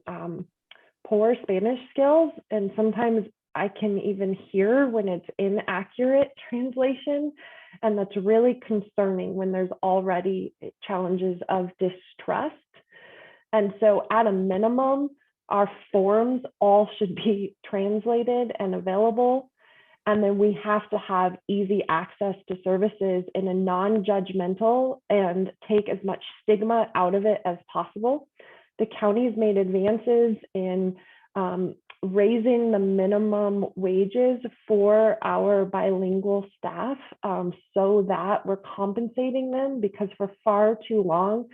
poor Spanish skills, and sometimes I can even hear when it's inaccurate translation, and that's really concerning when there's already challenges of distrust. And so at a minimum, our forms all should be translated and available. And then we have to have easy access to services in a non-judgmental and take as much stigma out of it as possible. The county's made advances in raising the minimum wages for our bilingual staff so that we're compensating them, because for far too long,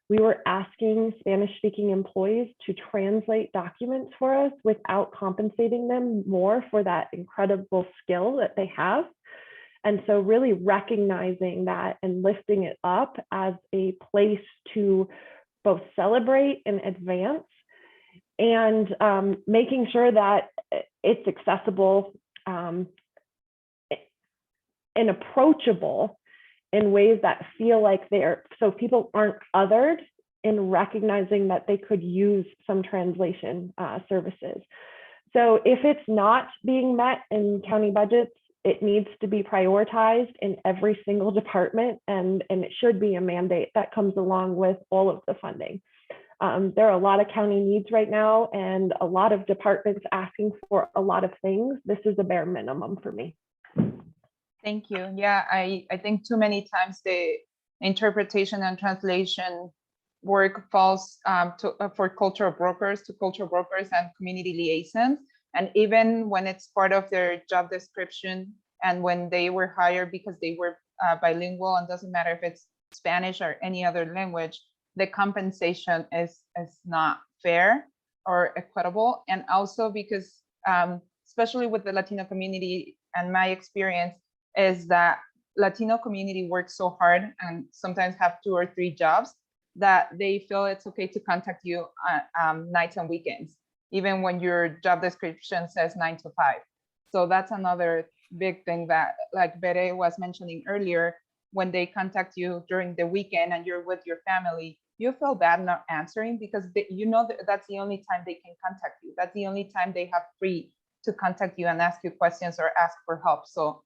we were asking Spanish-speaking employees to translate documents for us without compensating them more for that incredible skill that they have. And so really recognizing that and lifting it up as a place to both celebrate and advance, and making sure that it's accessible and approachable in ways that feel like so people aren't othered, in recognizing that they could use some translation services. So if it's not being met in county budgets, it needs to be prioritized in every single department, and it should be a mandate that comes along with all of the funding. There are a lot of county needs right now, and a lot of departments asking for a lot of things. This is a bare minimum for me. Thank you. Yeah, I think too many times the interpretation and translation work falls for cultural brokers and community liaisons. And even when it's part of their job description and when they were hired because they were bilingual, and doesn't matter if it's Spanish or any other language, the compensation is not fair or equitable. And also because, especially with the Latino community, and my experience is that Latino community works so hard and sometimes have 2 or 3 jobs that they feel it's okay to contact you on nights and weekends, even when your job description says 9 to 5. So that's another big thing that, like Bere was mentioning earlier, when they contact you during the weekend and you're with your family, you feel bad not answering, because you know that's the only time they can contact you. That's the only time they have free to contact you and ask you questions or ask for help. So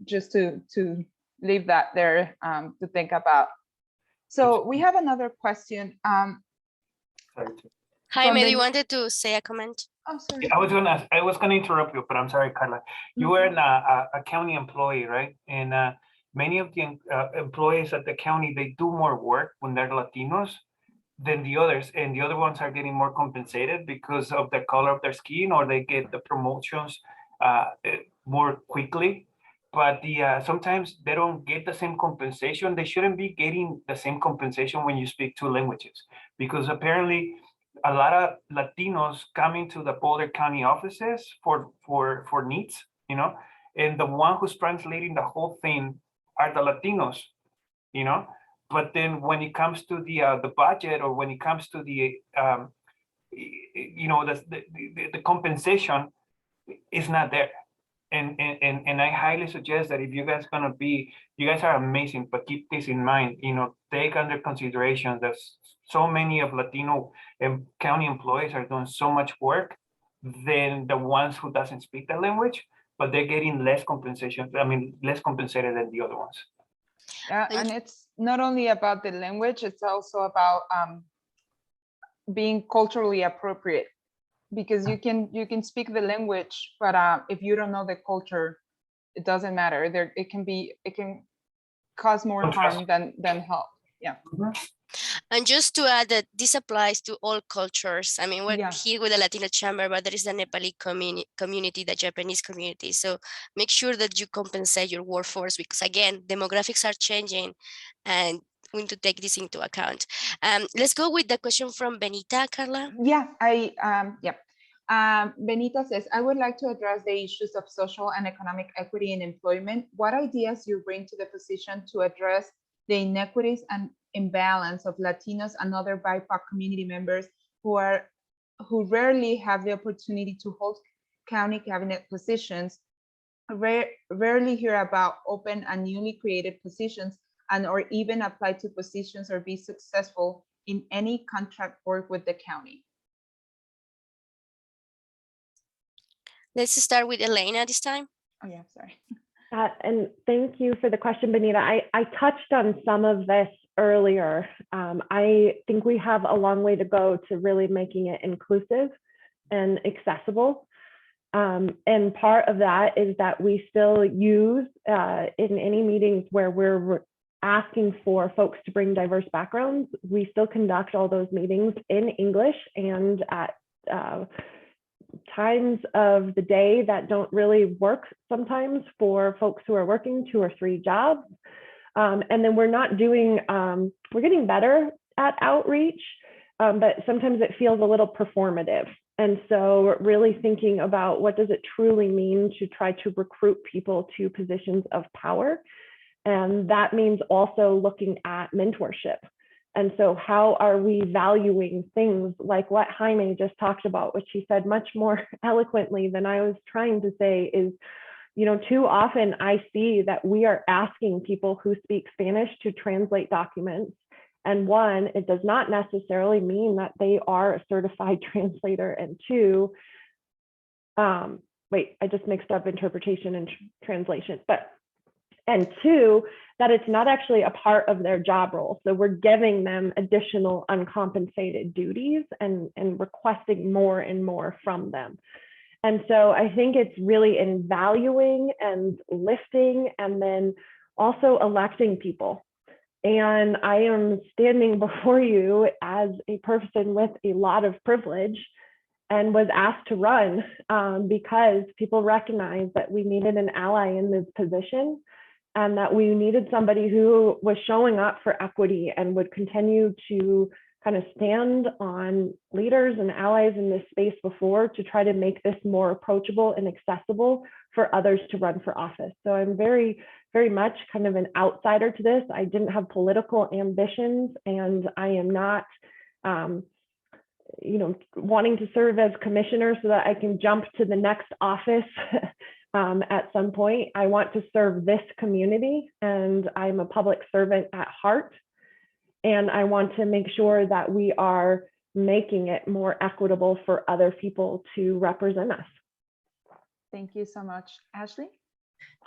just to leave that there to think about. So we have another question. Jaime, you wanted to say a comment? I'm sorry. I was gonna interrupt you, but I'm sorry, Carla. You were a county employee, right? And many of the employees at the county, they do more work when they're Latinos than the others, and the other ones are getting more compensated because of the color of their skin, or they get the promotions more quickly. But sometimes they don't get the same compensation. They shouldn't be getting the same compensation when you speak 2 languages, because apparently a lot of Latinos come into the Boulder County offices for needs, you know, and the one who's translating the whole thing are the Latinos, you know. But then when it comes to the budget, or when it comes to the you know, the compensation is not there. and I highly suggest that if you guys you guys are amazing, but keep this in mind, take under consideration that so many of Latino county employees are doing so much work than the ones who doesn't speak the language, but they're getting less compensation. I mean, less compensated than the other ones. And it's not only about the language, it's also about being culturally appropriate, because you can speak the language, but if you don't know the culture, it doesn't matter. It can cause more harm than help. Yeah. And just to add that this applies to all cultures. I mean, we're here with the Latino Chamber, but there is the Nepali community, the Japanese community. So make sure that you compensate your workforce, because again, demographics are changing and we need to take this into account. Let's go with the question from Benita, Carla. Yeah, Benita says, I would like to address the issues of social and economic equity in employment. What ideas you bring to the position to address the inequities and imbalance of Latinos and other BIPOC community members who rarely have the opportunity to hold county cabinet positions, rarely hear about open and newly created positions, and or even apply to positions or be successful in any contract work with the county? Let's start with Elena this time. Oh yeah, sorry. And thank you for the question, Benita. I touched on some of this earlier. I think we have a long way to go to really making it inclusive and accessible. And part of that is that we still use in any meetings where we're asking for folks to bring diverse backgrounds, we still conduct all those meetings in English and at times of the day that don't really work sometimes for folks who are working 2 or 3 jobs. And then we're not doing, we're getting better at outreach, but sometimes it feels a little performative. And so really thinking about what does it truly mean to try to recruit people to positions of power. And that means also looking at mentorship. And so how are we valuing things like what Jaime just talked about, which he said much more eloquently than I was trying to say is, too often I see that we are asking people who speak Spanish to translate documents. And 1, it does not necessarily mean that they are a certified translator. And 2, wait, I just mixed up interpretation and translation, and 2, that it's not actually a part of their job role. So we're giving them additional uncompensated duties and requesting more and more from them. And so I think it's really in valuing and lifting and then also electing people. And I am standing before you as a person with a lot of privilege and was asked to run because people recognized that we needed an ally in this position and that we needed somebody who was showing up for equity and would continue to kind of stand on leaders and allies in this space before to try to make this more approachable and accessible for others to run for office. So I'm very, very much kind of an outsider to this. I didn't have political ambitions and I am not, wanting to serve as commissioner so that I can jump to the next office at some point. I want to serve this community and I'm a public servant at heart. And I want to make sure that we are making it more equitable for other people to represent us. Thank you so much. Ashley?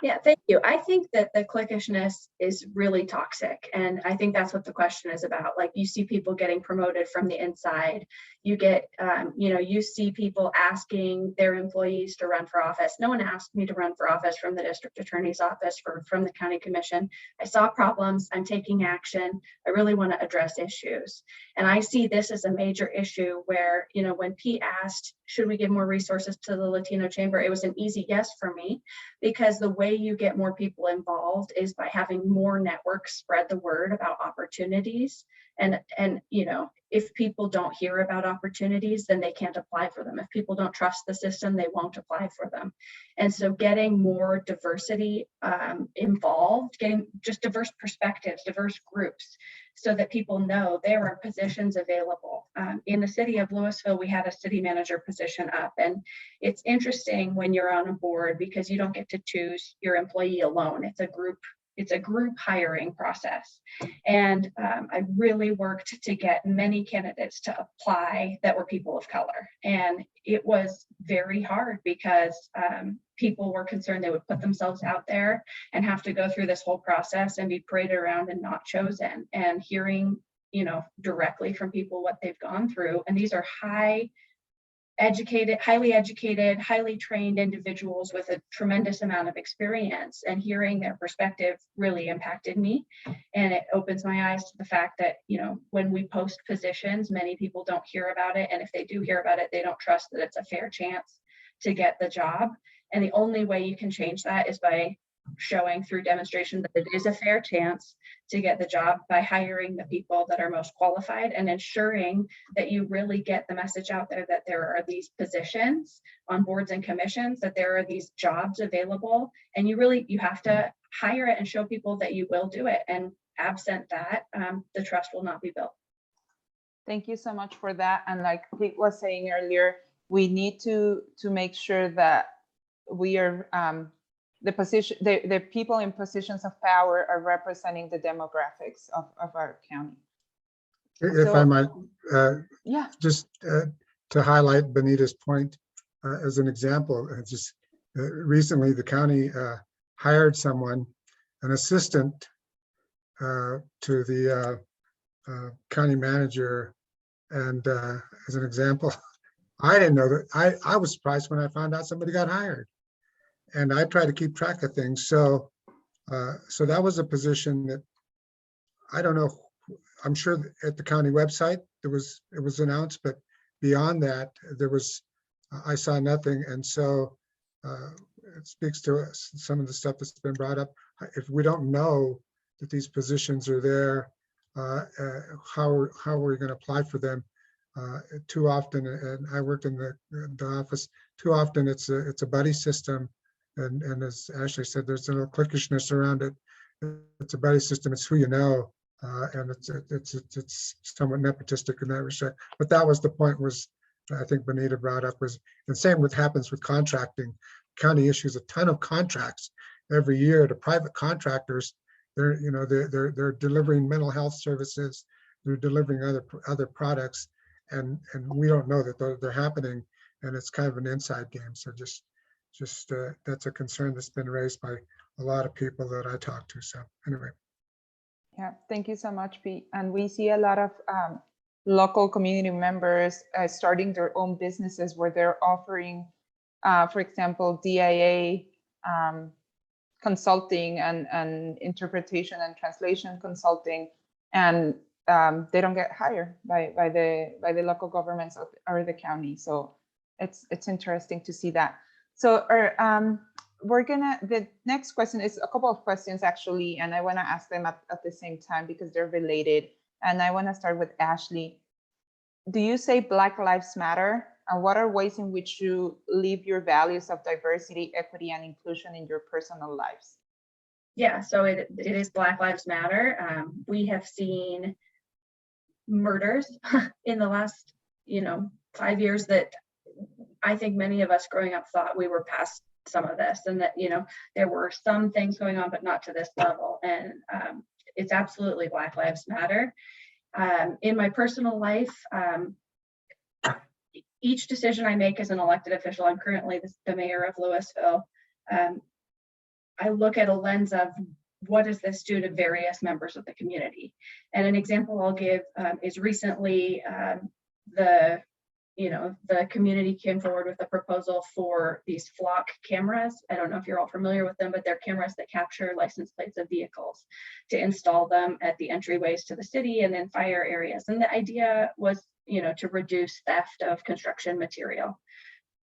Yeah, thank you. I think that the cliquishness is really toxic. And I think that's what the question is about. Like you see people getting promoted from the inside. You get, you see people asking their employees to run for office. No one asked me to run for office from the district attorney's office or from the county commission. I saw problems. I'm taking action. I really want to address issues. And I see this as a major issue where, when Pete asked, should we give more resources to the Latino Chamber? It was an easy yes for me, because the way you get more people involved is by having more networks spread the word about opportunities. And if people don't hear about opportunities, then they can't apply for them. If people don't trust the system, they won't apply for them. And so getting more diversity involved, getting just diverse perspectives, diverse groups, so that people know there are positions available. In the city of Louisville, we had a city manager position up, and it's interesting when you're on a board because you don't get to choose your employee alone. It's a group hiring process. And I really worked to get many candidates to apply that were people of color. And it was very hard because people were concerned they would put themselves out there and have to go through this whole process and be paraded around and not chosen. And hearing, directly from people what they've gone through. And these are highly educated, highly trained individuals with a tremendous amount of experience, and hearing their perspective really impacted me. And it opens my eyes to the fact that, when we post positions, many people don't hear about it. And if they do hear about it, they don't trust that it's a fair chance to get the job. And the only way you can change that is by showing through demonstration that it is a fair chance to get the job, by hiring the people that are most qualified and ensuring that you really get the message out there that there are these positions on boards and commissions, that there are these jobs available, and you have to hire it and show people that you will do it. And absent that, the trust will not be built. Thank you so much for that. And like Pete was saying earlier, we need to make sure that we are the people in positions of power are representing the demographics of our county. If I might, yeah, just to highlight Benita's point as an example, recently the county hired someone, an assistant to the county manager, and as an example, I didn't know that. I was surprised when I found out somebody got hired. And I try to keep track of things. So that was a position that I don't know. I'm sure at the county website it was announced, but beyond that, I saw nothing. And so it speaks to us, some of the stuff that's been brought up. If we don't know that these positions are there, how are we going to apply for them? Too often, and I worked in the office. Too often, it's a buddy system. And as Ashley said, there's a little cliquishness around it. It's a buddy system. It's who you know, and it's somewhat nepotistic in that respect. But that was the point. Was I think Benita brought up was, and same with happens with contracting. County issues a ton of contracts every year to private contractors. They're delivering mental health services. They're delivering other products, and we don't know that they're happening. And it's kind of an inside game. So just that's a concern that's been raised by a lot of people that I talk to. So anyway. Yeah, thank you so much, Pete. And we see a lot of local community members starting their own businesses where they're offering, for example, DIA consulting and interpretation and translation consulting, and they don't get hired by the local governments or the county. So it's interesting to see that. So the next question is a couple of questions actually, and I want to ask them at the same time because they're related. And I want to start with Ashley. Do you say Black Lives Matter? And what are ways in which you live your values of diversity, equity, and inclusion in your personal lives? Yeah, so it is Black Lives Matter. We have seen murders in the last 5 years that I think many of us growing up thought we were past some of this, and that there were some things going on, but not to this level. And it's absolutely Black Lives Matter. In my personal life, each decision I make as an elected official, I'm currently the mayor of Louisville, I look at a lens of what does this do to various members of the community. And an example I'll give is recently the community came forward with a proposal for these flock cameras. I don't know if you're all familiar with them, but they're cameras that capture license plates of vehicles to install them at the entryways to the city and then fire areas. And the idea was, to reduce theft of construction material.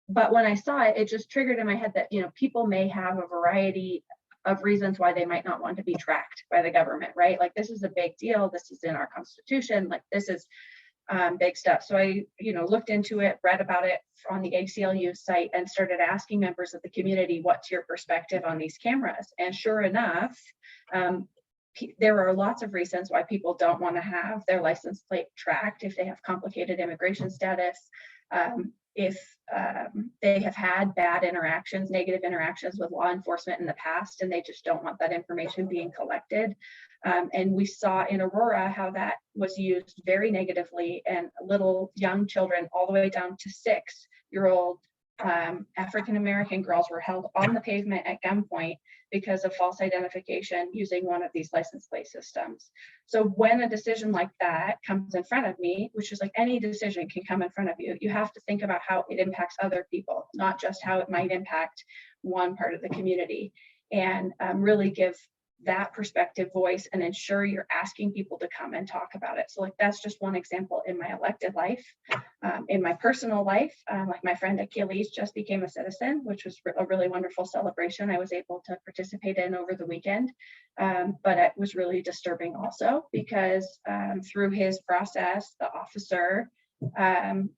But when I saw it, it just triggered in my head that, people may have a variety of reasons why they might not want to be tracked by the government, right? Like, this is a big deal. This is in our Constitution. Like, this is big stuff. So I, looked into it, read about it on the ACLU site, and started asking members of the community, what's your perspective on these cameras? And sure enough, there are lots of reasons why people don't want to have their license plate tracked if they have complicated immigration status, if they have had bad interactions, negative interactions with law enforcement in the past, and they just don't want that information being collected. And we saw in Aurora how that was used very negatively, and little young children all the way down to 6-year-old African-American girls were held on the pavement at gunpoint because of false identification using one of these license plate systems. So when a decision like that comes in front of me, which is like any decision can come in front of you, you have to think about how it impacts other people, not just how it might impact one part of the community, and really give that perspective voice and ensure you're asking people to come and talk about it. So like that's just one example in my elected life. In my personal life, like my friend Achilles just became a citizen, which was a really wonderful celebration I was able to participate in over the weekend. But it was really disturbing also because through his process, the officer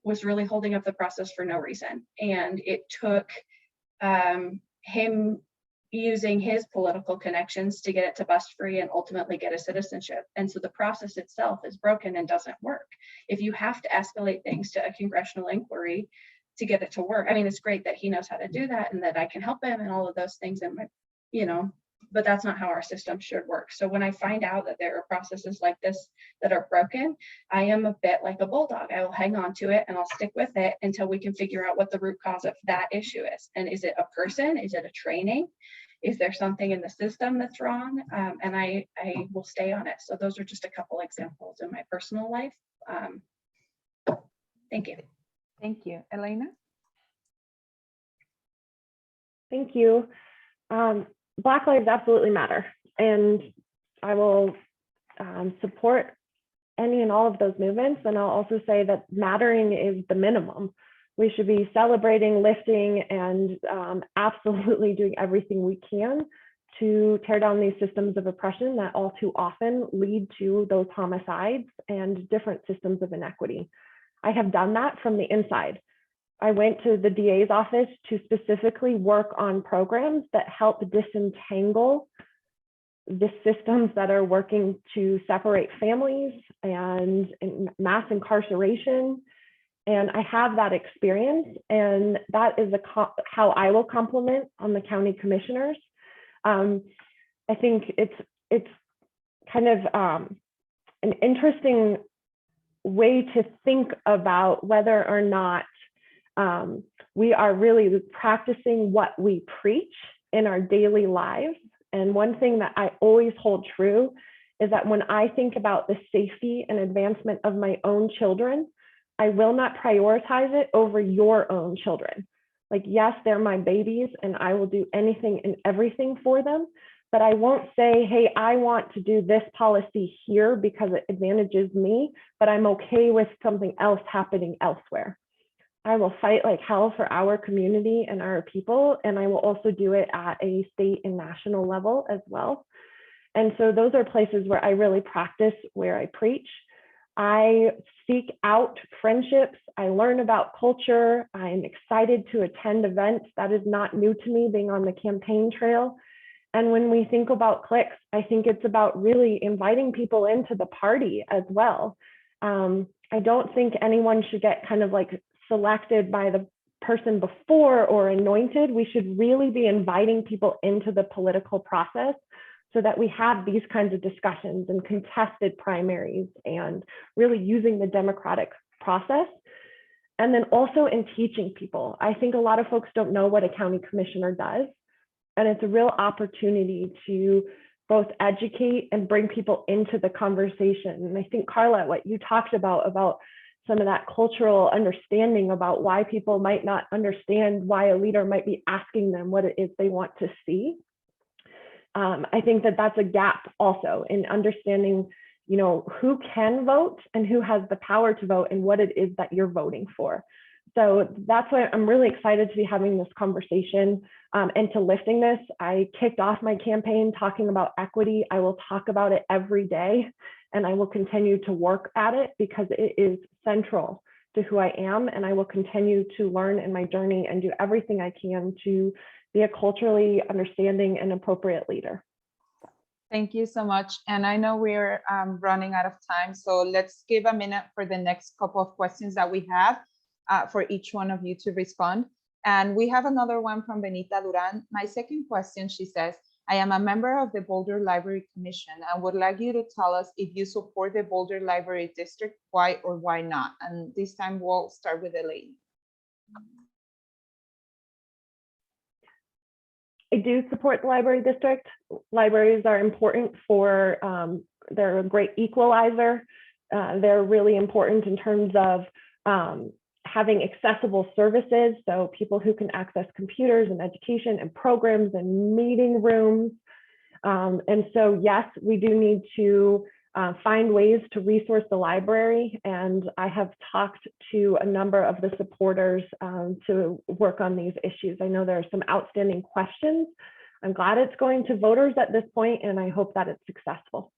was really holding up the process for no reason. And it took him using his political connections to get it to bust free and ultimately get a citizenship. And so the process itself is broken and doesn't work. If you have to escalate things to a congressional inquiry to get it to work, I mean, it's great that he knows how to do that and that I can help him and all of those things, and but that's not how our system should work. So when I find out that there are processes like this that are broken, I am a bit like a bulldog. I will hang on to it and I'll stick with it until we can figure out what the root cause of that issue is. And is it a person? Is it a training? Is there something in the system that's wrong? And I will stay on it. So those are just a couple examples in my personal life. Thank you. Thank you. Elena? Thank you. Black lives absolutely matter, and I will support any and all of those movements. And I'll also say that mattering is the minimum. We should be celebrating, lifting, and absolutely doing everything we can to tear down these systems of oppression that all too often lead to those homicides and different systems of inequity. I have done that from the inside. I went to the DA's office to specifically work on programs that help disentangle the systems that are working to separate families and mass incarceration. And I have that experience, and that is how I will compliment on the county commissioners. I think it's kind of an interesting way to think about whether or not we are really practicing what we preach in our daily lives. And one thing that I always hold true is that when I think about the safety and advancement of my own children, I will not prioritize it over your own children. Like, yes, they're my babies and I will do anything and everything for them, but I won't say, hey, I want to do this policy here because it advantages me, but I'm okay with something else happening elsewhere. I will fight like hell for our community and our people, and I will also do it at a state and national level as well. And so those are places where I really practice where I preach. I seek out friendships. I learn about culture. I'm excited to attend events. That is not new to me, being on the campaign trail. And when we think about clicks, I think it's about really inviting people into the party as well. I don't think anyone should get kind of like selected by the person before or anointed. We should really be inviting people into the political process so that we have these kinds of discussions and contested primaries and really using the democratic process. And then also in teaching people. I think a lot of folks don't know what a county commissioner does. And it's a real opportunity to both educate and bring people into the conversation. And I think, Carla, what you talked about some of that cultural understanding about why people might not understand why a leader might be asking them what it is they want to see. I think that that's a gap also in understanding, who can vote and who has the power to vote and what it is that you're voting for. So that's why I'm really excited to be having this conversation and to lifting this. I kicked off my campaign talking about equity. I will talk about it every day, and I will continue to work at it because it is central to who I am. And I will continue to learn in my journey and do everything I can to be a culturally understanding and appropriate leader. Thank you so much. And I know we're running out of time, so let's give a minute for the next couple of questions that we have for each one of you to respond. And we have another one from Benita Duran. My second question, she says, I am a member of the Boulder Library Commission and would like you to tell us if you support the Boulder Library District, why or why not? And this time we'll start with Elena. I do support the library district. Libraries are important for, they're a great equalizer. They're really important in terms of having accessible services. So people who can access computers and education and programs and meeting rooms. And so, yes, we do need to find ways to resource the library. And I have talked to a number of the supporters to work on these issues. I know there are some outstanding questions. I'm glad it's going to voters at this point, and I hope that it's successful.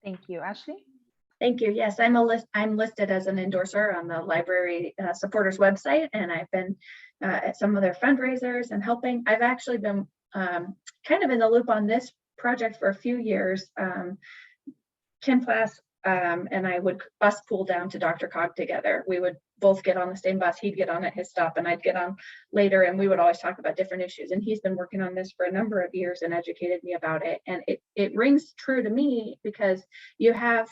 Thank you. Ashley? Thank you. Yes, I'm listed as an endorser on the library supporters website, and I've been at some of their fundraisers and helping. I've actually been kind of in the loop on this project for a few years. Ken Plass and I would bus pool down to Dr. Cog together. We would both get on the same bus. He'd get on at his stop and I'd get on later, and we would always talk about different issues. And he's been working on this for a number of years and educated me about it. And it rings true to me because you have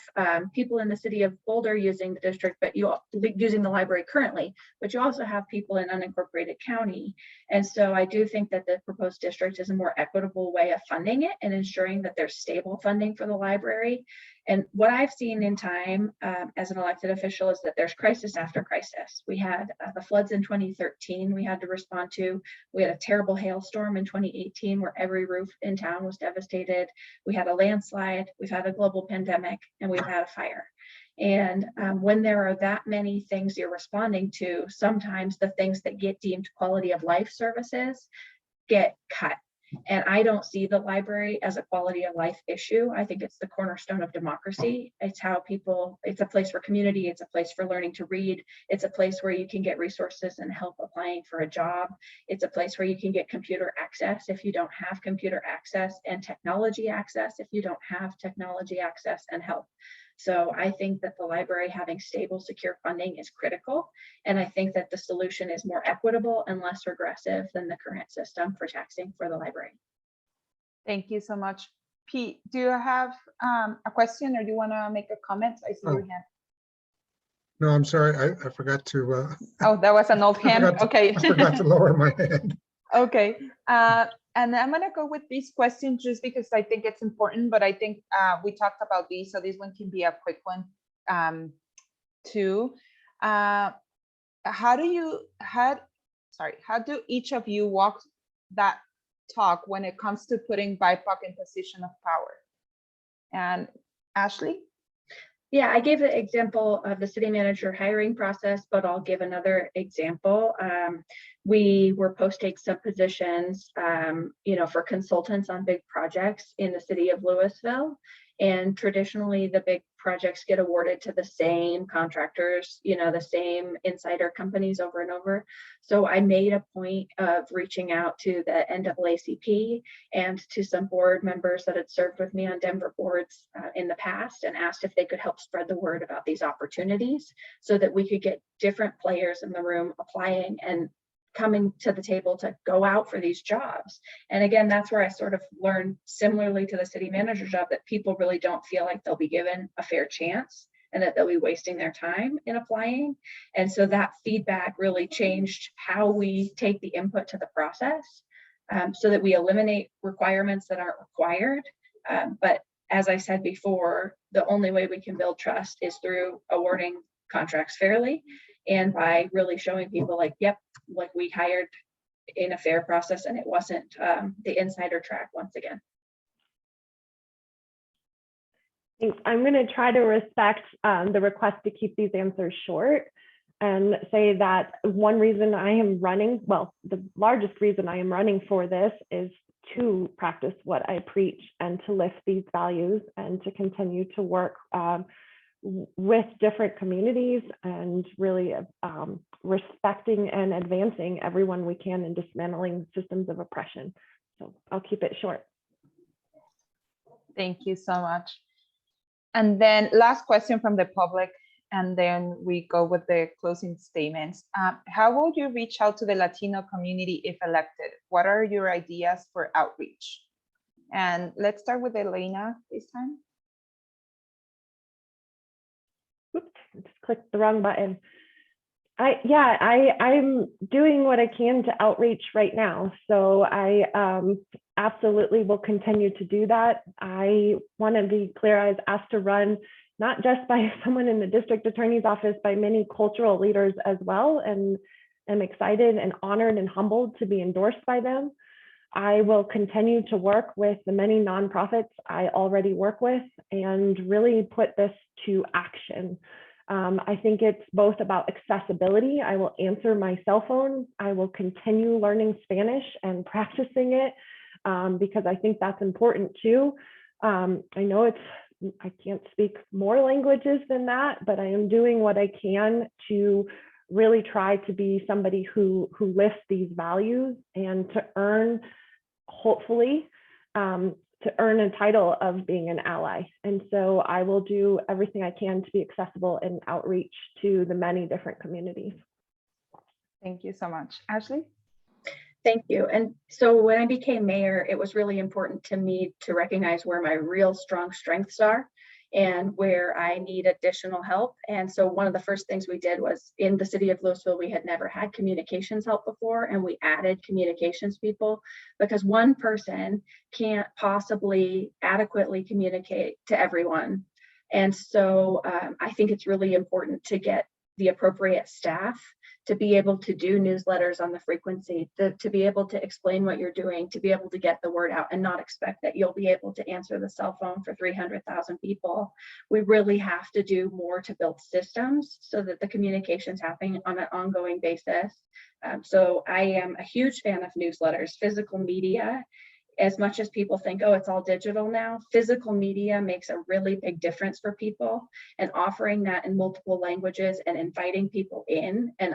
people in the city of Boulder using the district, but using the library currently, but you also have people in unincorporated county. And so I do think that the proposed district is a more equitable way of funding it and ensuring that there's stable funding for the library. And what I've seen in time as an elected official is that there's crisis after crisis. We had the floods in 2013 we had to respond to. We had a terrible hailstorm in 2018 where every roof in town was devastated. We had a landslide, we've had a global pandemic, and we've had a fire. And when there are that many things you're responding to, sometimes the things that get deemed quality of life services get cut. And I don't see the library as a quality of life issue. I think it's the cornerstone of democracy. It's how people, it's a place for community. It's a place for learning to read. It's a place where you can get resources and help applying for a job. It's a place where you can get computer access if you don't have computer access, and technology access if you don't have technology access and help. So I think that the library having stable, secure funding is critical. And I think that the solution is more equitable and less regressive than the current system for taxing for the library. Thank you so much. Pete, do you have a question or do you want to make a comment? I see your hand. No, I'm sorry. I forgot to. Oh, that was an old hand. Okay. I forgot to lower my hand. Okay. And I'm going to go with this question just because I think it's important, but I think we talked about these, so this one can be a quick one too. How do each of you walk that talk when it comes to putting BIPOC in position of power? And Ashley? Yeah, I gave the example of the city manager hiring process, but I'll give another example. We were posting some positions, for consultants on big projects in the city of Louisville. And traditionally, the big projects get awarded to the same contractors, the same insider companies over and over. So I made a point of reaching out to the NAACP and to some board members that had served with me on Denver boards in the past, and asked if they could help spread the word about these opportunities so that we could get different players in the room applying and coming to the table to go out for these jobs. And again, that's where I sort of learned, similarly to the city manager job, that people really don't feel like they'll be given a fair chance and that they'll be wasting their time in applying. And so that feedback really changed how we take the input to the process, so that we eliminate requirements that aren't required. But as I said before, the only way we can build trust is through awarding contracts fairly, and by really showing people like, yep, like we hired in a fair process and it wasn't the insider track once again. I'm going to try to respect the request to keep these answers short and say that one reason I am running, well, the largest reason I am running for this is to practice what I preach and to lift these values and to continue to work with different communities and really respecting and advancing everyone we can in dismantling systems of oppression. So I'll keep it short. Thank you so much. And then last question from the public, and then we go with the closing statements. How would you reach out to the Latino community if elected? What are your ideas for outreach? And let's start with Elena this time. Oops, I just clicked the wrong button. I'm doing what I can to outreach right now. So I absolutely will continue to do that. I want to be clear, I was asked to run not just by someone in the district attorney's office, by many cultural leaders as well. And I'm excited and honored and humbled to be endorsed by them. I will continue to work with the many nonprofits I already work with and really put this to action. I think it's both about accessibility. I will answer my cell phone. I will continue learning Spanish and practicing it because I think that's important too. I know I can't speak more languages than that, but I am doing what I can to really try to be somebody who lifts these values and to earn, hopefully, to earn a title of being an ally. And so I will do everything I can to be accessible and outreach to the many different communities. Thank you so much. Ashley? Thank you. And so when I became mayor, it was really important to me to recognize where my real strong strengths are and where I need additional help. And so one of the first things we did was, in the city of Louisville, we had never had communications help before, and we added communications people because one person can't possibly adequately communicate to everyone. And so I think it's really important to get the appropriate staff to be able to do newsletters on the frequency, to be able to explain what you're doing, to be able to get the word out and not expect that you'll be able to answer the cell phone for 300,000 people. We really have to do more to build systems so that the communication's happening on an ongoing basis. So I am a huge fan of newsletters, physical media. As much as people think, oh, it's all digital now, physical media makes a really big difference for people, and offering that in multiple languages and inviting people in and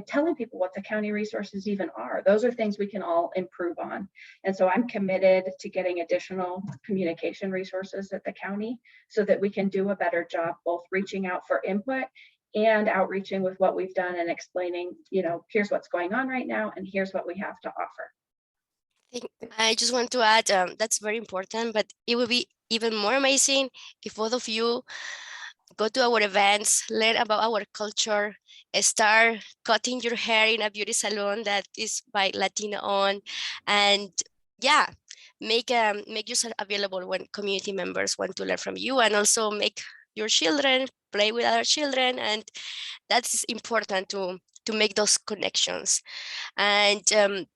telling people what the county resources even are. Those are things we can all improve on. And so I'm committed to getting additional communication resources at the county so that we can do a better job both reaching out for input and outreaching with what we've done and explaining, here's what's going on right now and here's what we have to offer. I just want to add, that's very important, but it would be even more amazing if both of you go to our events, learn about our culture, start cutting your hair in a beauty salon that is by Latino owned, and yeah, make yourself available when community members want to learn from you, and also make your children play with other children, and that's important to make those connections. And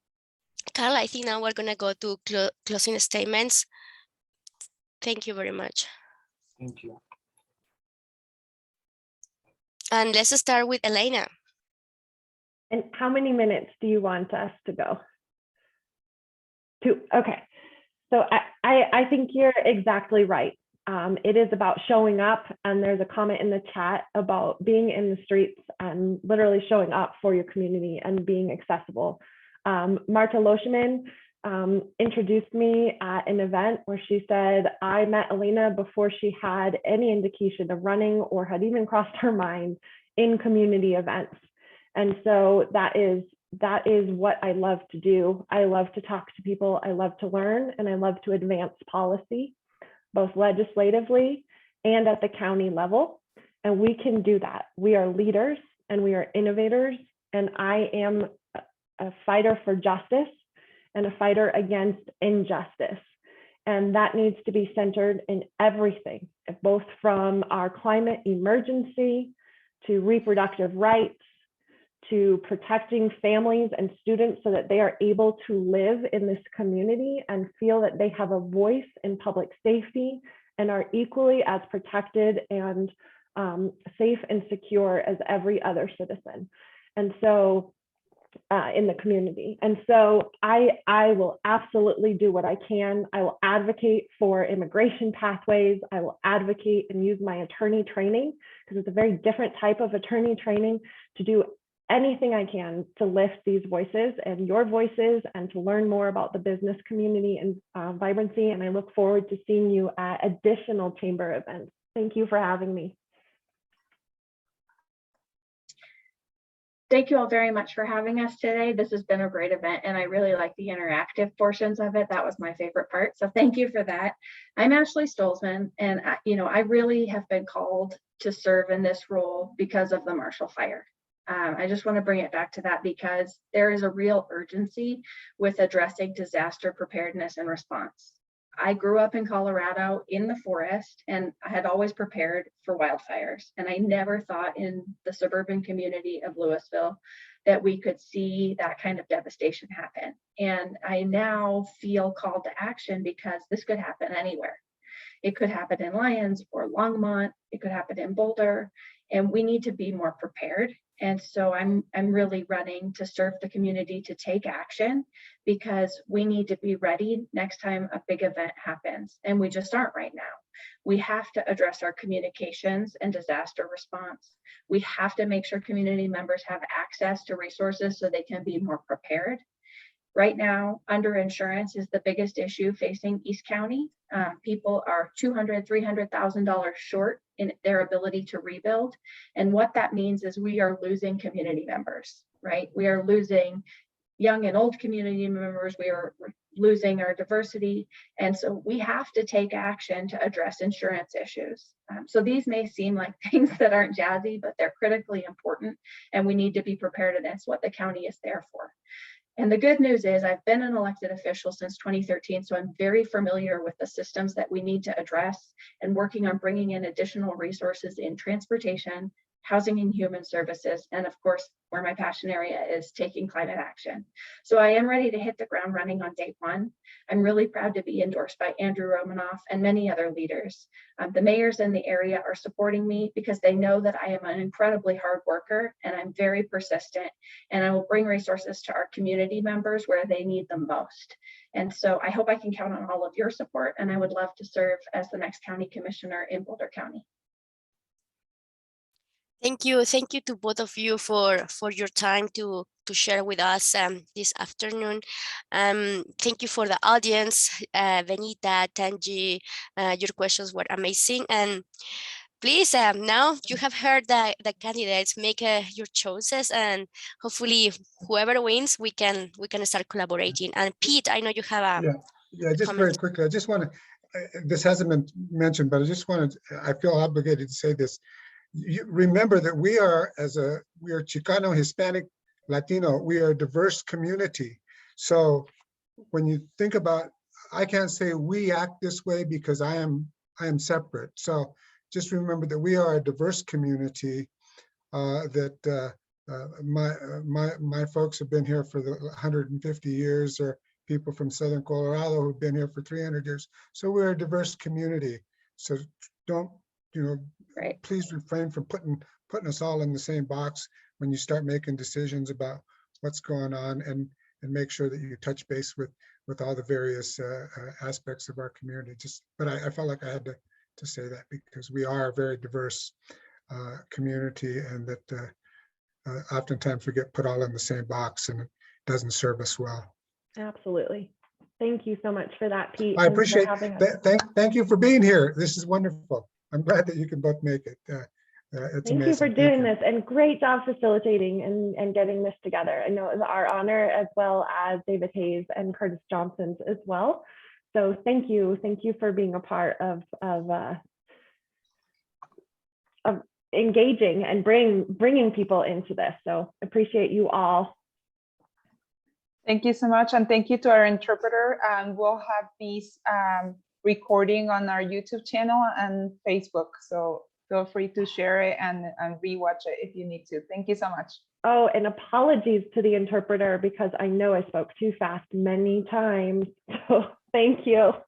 Carl, I think now we're going to go to closing statements. Thank you very much. Thank you. And let's start with Elena. And how many minutes do you want us to go? 2. Okay. So I think you're exactly right. It is about showing up, and there's a comment in the chat about being in the streets and literally showing up for your community and being accessible. Marta Loshman introduced me at an event where she said, I met Elena before she had any indication of running or had even crossed her mind in community events. And so that is what I love to do. I love to talk to people, I love to learn, and I love to advance policy, both legislatively and at the county level. And we can do that. We are leaders and we are innovators, and I am a fighter for justice and a fighter against injustice. And that needs to be centered in everything, both from our climate emergency to reproductive rights, to protecting families and students so that they are able to live in this community and feel that they have a voice in public safety and are equally as protected and safe and secure as every other citizen. And so in the community. And so I will absolutely do what I can. I will advocate for immigration pathways. I will advocate and use my attorney training, because it's a very different type of attorney training, to do anything I can to lift these voices and your voices and to learn more about the business community and vibrancy. And I look forward to seeing you at additional chamber events. Thank you for having me. Thank you all very much for having us today. This has been a great event and I really like the interactive portions of it. That was my favorite part. So thank you for that. I'm Ashley Stolzman, and I really have been called to serve in this role because of the Marshall Fire. I just want to bring it back to that because there is a real urgency with addressing disaster preparedness and response. I grew up in Colorado in the forest, and I had always prepared for wildfires. And I never thought in the suburban community of Louisville that we could see that kind of devastation happen. And I now feel called to action because this could happen anywhere. It could happen in Lyons or Longmont. It could happen in Boulder, and we need to be more prepared. And so I'm really running to serve the community to take action because we need to be ready next time a big event happens. And we just aren't right now. We have to address our communications and disaster response. We have to make sure community members have access to resources so they can be more prepared. Right now, underinsurance is the biggest issue facing East County. People are $200,000, $300,000 short in their ability to rebuild. And what that means is we are losing community members, right? We are losing young and old community members. We are losing our diversity. And so we have to take action to address insurance issues. So these may seem like things that aren't jazzy, but they're critically important. And we need to be prepared, and that's what the county is there for. And the good news is I've been an elected official since 2013, so I'm very familiar with the systems that we need to address and working on bringing in additional resources in transportation, housing and human services, and of course, where my passion area is taking climate action. So I am ready to hit the ground running on day one. I'm really proud to be endorsed by Andrew Romanoff and many other leaders. The mayors in the area are supporting me because they know that I am an incredibly hard worker and I'm very persistent, and I will bring resources to our community members where they need them most. And so I hope I can count on all of your support, and I would love to serve as the next county commissioner in Boulder County. Thank you to both of you for your time to share with us this afternoon. Thank you for the audience, Benita, Tanji. Your questions were amazing, and please now you have heard the candidates make your choices, and hopefully whoever wins, we can start collaborating. And Pete, I know you have a just comment. very quickly. I just want to. This hasn't been mentioned, but I feel obligated to say this. You remember that we are Chicano, Hispanic, Latino. We are a diverse community. So when you think about, I can't say we act this way because I am separate. So just remember that we are a diverse community. That my folks have been here for the 150 years, or people from Southern Colorado who've been here for 300 years. So we're a diverse community. So don't, Right. Please refrain from putting us all in the same box when you start making decisions about what's going on, and make sure that you touch base with all the various aspects of our community. But I felt like I had to say that because we are a very diverse community, and that oftentimes we get put all in the same box, and it doesn't serve us well. Absolutely. Thank you so much for that, Pete. I appreciate that. Thank you for being here. This is wonderful. I'm glad that you can both make it. It's Thank amazing. you for doing this, and great job facilitating and getting this together. I know it was our honor, as well as David Hayes and Curtis Johnson's as well. So thank you for being a part of engaging and bringing people into this. So appreciate you all. Thank you so much, and thank you to our interpreter. And we'll have these recording on our YouTube channel and Facebook. So feel free to share it and rewatch it if you need to. Thank you so much. Oh, and apologies to the interpreter because I know I spoke too fast many times. So thank you.